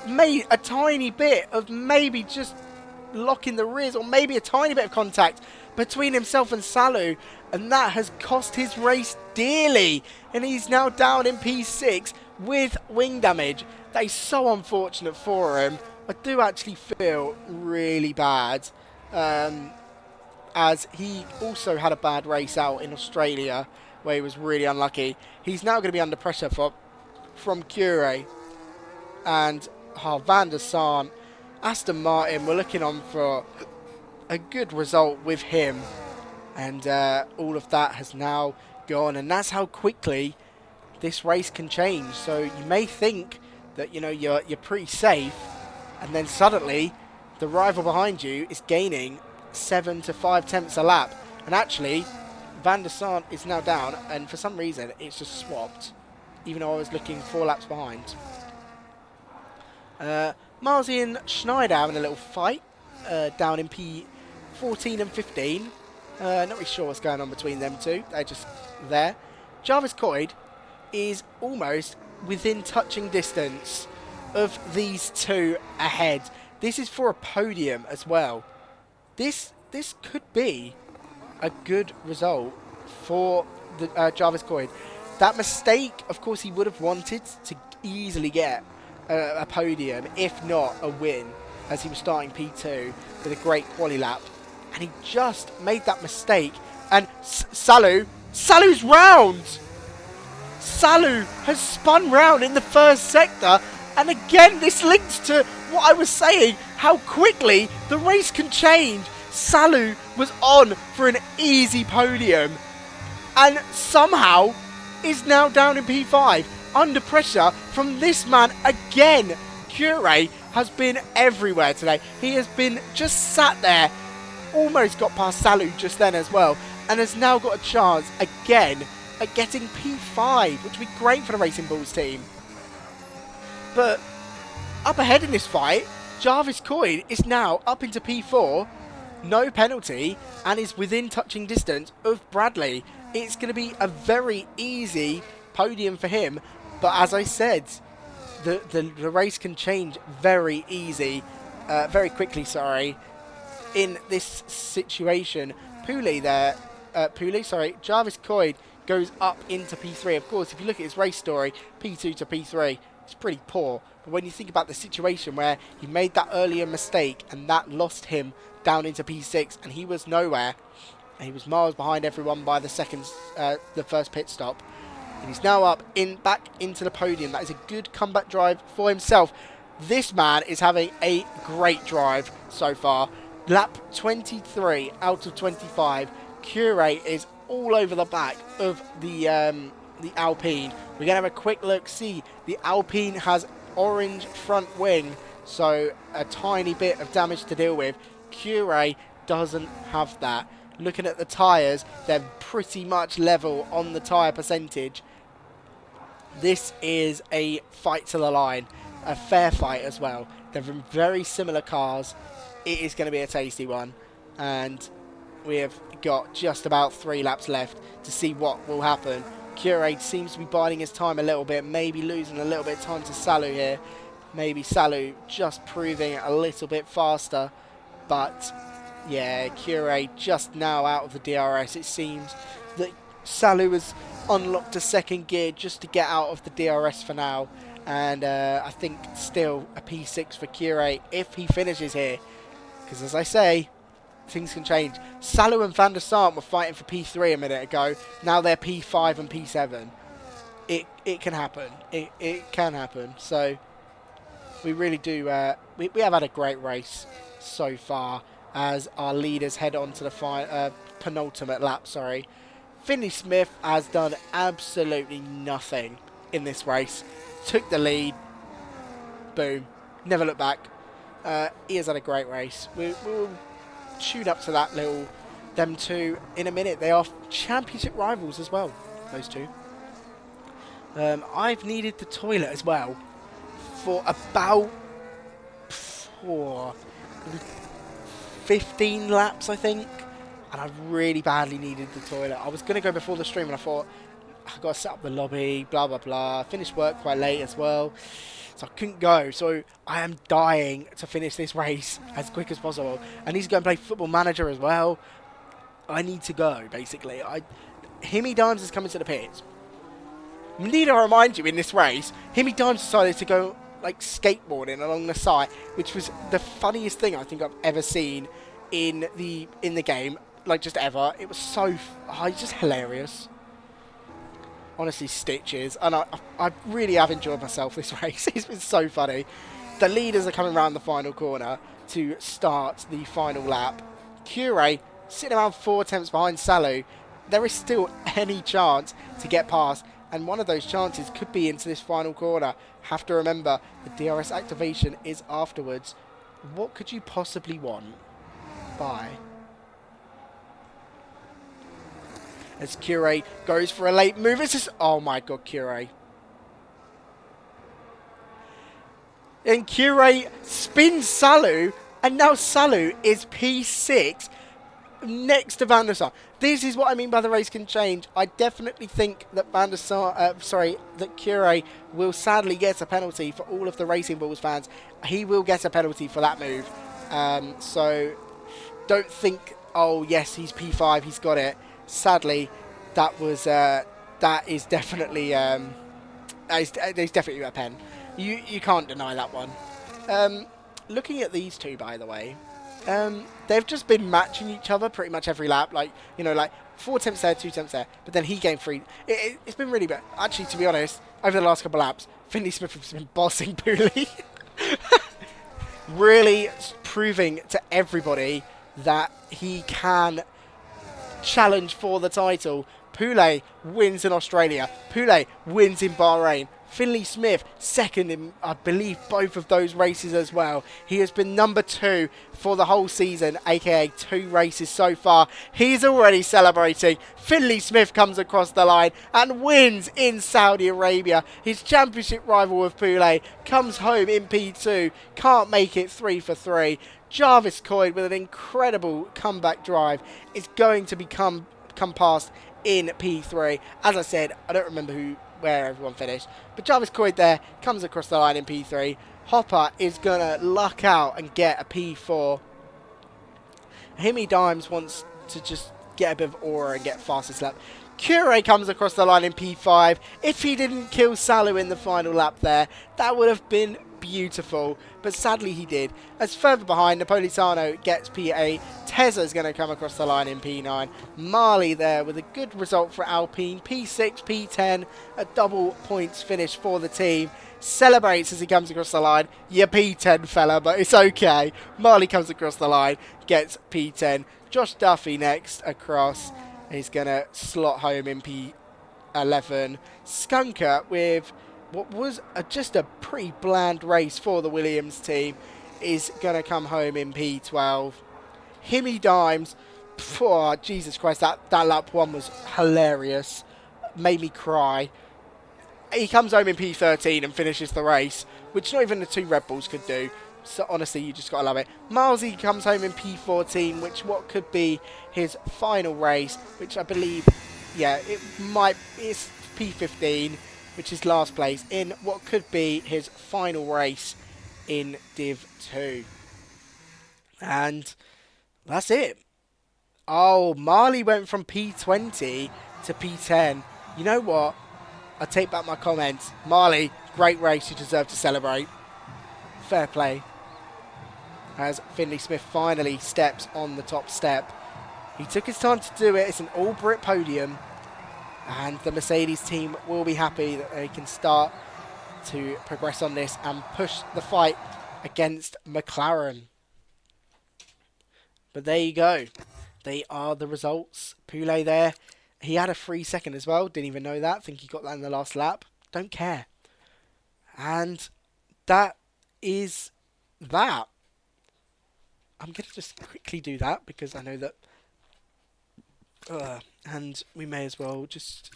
A: made a tiny bit of maybe just locking the rears, or maybe a tiny bit of contact between himself and Salou, and that has cost his race dearly, and he's now down in P6 with wing damage. That is so unfortunate for him. I do actually feel really bad, as he also had a bad race out in Australia where he was really unlucky. He's now going to be under pressure from Cure and Van der Sant. Aston Martin, we're looking on for a good result with him, and all of that has now gone, and that's how quickly this race can change. So you may think that you're pretty safe, and then suddenly the rival behind you is gaining 7 to 5 tenths a lap, and actually Van der Sant is now down, and for some reason it's just swapped, even though I was looking 4 laps behind. Marzi and Schneider having a little fight down in P14 and 15. Not really sure what's going on between them two. They're just there. Jarvis Coyd is almost within touching distance of these two ahead. This is for a podium as well. This could be a good result for the Jarvis Coyd. That mistake, of course, he would have wanted to easily get a podium, if not a win, as he was starting P2 with a great quali lap, and he just made that mistake. And Salou's round. Salou has spun round in the first sector, and again this links to what I was saying, how quickly the race can change. Salou was on for an easy podium, and somehow is now down in P5 under pressure from this man again. Cure has been everywhere today. He has been just sat there, almost got past Salou just then as well, and has now got a chance again at getting P5, which would be great for the Racing Bulls team. But up ahead in this fight, Jarvis Coyd is now up into P4, no penalty, and is within touching distance of Bradley. It's going to be a very easy podium for him, but as I said, the race can change very quickly, sorry, in this situation. Jarvis Coyd goes up into P3. Of course, if you look at his race story, P2 to P3, it's pretty poor. But when you think about the situation where he made that earlier mistake and that lost him down into P6, and he was nowhere, and he was miles behind everyone by the first pit stop, and he's now back into the podium. That is a good comeback drive for himself. This man is having a great drive so far. Lap 23 out of 25. Cure is all over the back of the Alpine. We're going to have a quick look. See, the Alpine has orange front wing, so a tiny bit of damage to deal with. Cure doesn't have that. Looking at the tyres, they're pretty much level on the tyre percentage. This is a fight to the line, a fair fight as well. They're from very similar cars. It is going to be a tasty one, and we have got just about 3 laps left to see what will happen. Cure seems to be biding his time a little bit, maybe losing a little bit of time to Salou here. Maybe Salou just proving it a little bit faster, but yeah, Cure just now out of the DRS. It seems that Salou has unlocked a second gear just to get out of the DRS for now, and I think still a P6 for Cure if he finishes here, because as I say, things can change. Salou and Van der Sar were fighting for P3 a minute ago. Now they're P5 and P7. It can happen. It can happen. So we really do. We have had a great race so far as our leaders head on to the penultimate lap. Sorry. Finlay Smith has done absolutely nothing in this race. Took the lead. Boom. Never looked back. He has had a great race. We'll shoot up to that them two in a minute. They are championship rivals as well, those two. I've needed the toilet as well for about 15 laps, I think. And I really badly needed the toilet. I was going to go before the stream and I thought, I've got to set up the lobby, blah, blah, blah. Finished work quite late as well. So I couldn't go. So I am dying to finish this race as quick as possible. I need to go and play Football Manager as well. I need to go, basically. Himmy Dimes is coming to the pits. Need to remind you, in this race, Himmy Dimes decided to go like skateboarding along the side, which was the funniest thing I think I've ever seen in the game. Like, just ever. It was so... it's just hilarious. Honestly, stitches. And I really have enjoyed myself this race. It's been so funny. The leaders are coming around the final corner to start the final lap. Cure sitting around 4 attempts behind Salou. There is still any chance to get past. And one of those chances could be into this final corner. Have to remember, the DRS activation is afterwards. What could you possibly want? Bye. As Cure goes for a late move. It's just... oh my god, Cure. And Cure spins Salou. And now Salou is P6 next to Van der Sar. This is what I mean by the race can change. I definitely think that that Cure will sadly get a penalty. For all of the Racing Bulls fans, he will get a penalty for that move. So don't think, oh yes, he's P5, he's got it. Sadly, that is definitely there's definitely a pen. You can't deny that one. Looking at these two, by the way, they've just been matching each other pretty much every lap. Like, you know, like 4 attempts there, 2 attempts there. But then he gained 3. It's been really bad. Actually, to be honest, over the last couple of laps, Finlay Smith has been bossing Pooley. Really proving to everybody that he can challenge for the title. Pooley wins in Australia. Pooley wins in Bahrain. Finlay Smith second in, I believe, both of those races as well. He has been number 2 for the whole season, aka 2 races so far. He's already celebrating. Finlay Smith comes across the line and wins in Saudi Arabia. His championship rival with Pooley comes home in P2. Can't make it 3 for 3. Jarvis Coyd with an incredible comeback drive is going to come past in P3. As I said, I don't remember where everyone finished, but Jarvis Coyd there comes across the line in P3. Hopper is going to luck out and get a P4. Himmy Dimes wants to just get a bit of aura and get fastest lap. Cure comes across the line in P5. If he didn't kill Salou in the final lap there, that would have been beautiful, but sadly he did. As further behind, Napolitano gets P8. Tezza's going to come across the line in P9. Marley there with a good result for Alpine. P6, P10, a double points finish for the team. Celebrates as he comes across the line. You're P10, fella, but it's okay. Marley comes across the line, gets P10. Josh Duffy next across. He's going to slot home in P11. Skunker with what was just a pretty bland race for the Williams team is going to come home in P12. Himmy Dimes, oh, Jesus Christ, that lap 1 was hilarious. Made me cry. He comes home in P13 and finishes the race, which not even the 2 Red Bulls could do. So honestly, you just got to love it. Milesy comes home in P14, which what could be his final race, which I believe, yeah, it's P15. Which is last place in what could be his final race in Div 2. And that's it. Oh, Marley went from P20 to P10. You know what? I take back my comments. Marley, great race. You deserve to celebrate. Fair play. as Finlay Smith finally steps on the top step. He took his time to do it. It's an all-Brit podium, and the Mercedes team will be happy that they can start to progress on this and push the fight against McLaren. But there you go. They are the results. Poulet there. He had a 3-second as well. Didn't even know that. Think he got that in the last lap. Don't care. And that is that. I'm going to just quickly do that because I know that... and we may as well just...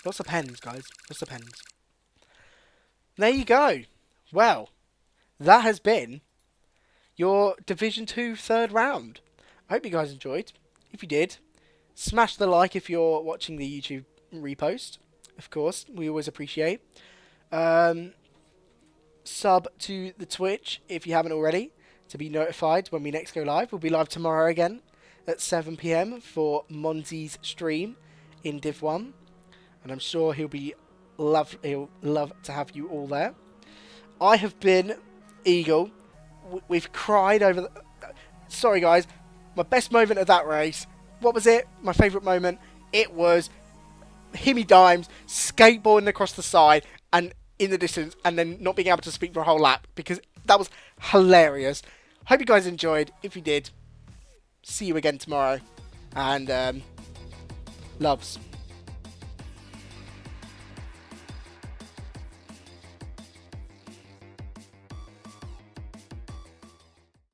A: Lots of pens, guys. Lots of pens. There you go. Well, that has been your Division 2 third round. I hope you guys enjoyed. If you did, smash the like if you're watching the YouTube repost. Of course, we always appreciate. Sub to the Twitch if you haven't already to be notified when we next go live. We'll be live tomorrow again at 7 PM for Monty's stream in Div 1. And I'm sure he'll love to have you all there. I have been Eagle. We've cried over the... Sorry, guys. My best moment of that race. What was it? My favourite moment? It was Himmy Dimes skateboarding across the side and in the distance and then not being able to speak for a whole lap because that was hilarious. Hope you guys enjoyed. If you did, see you again tomorrow. And loves.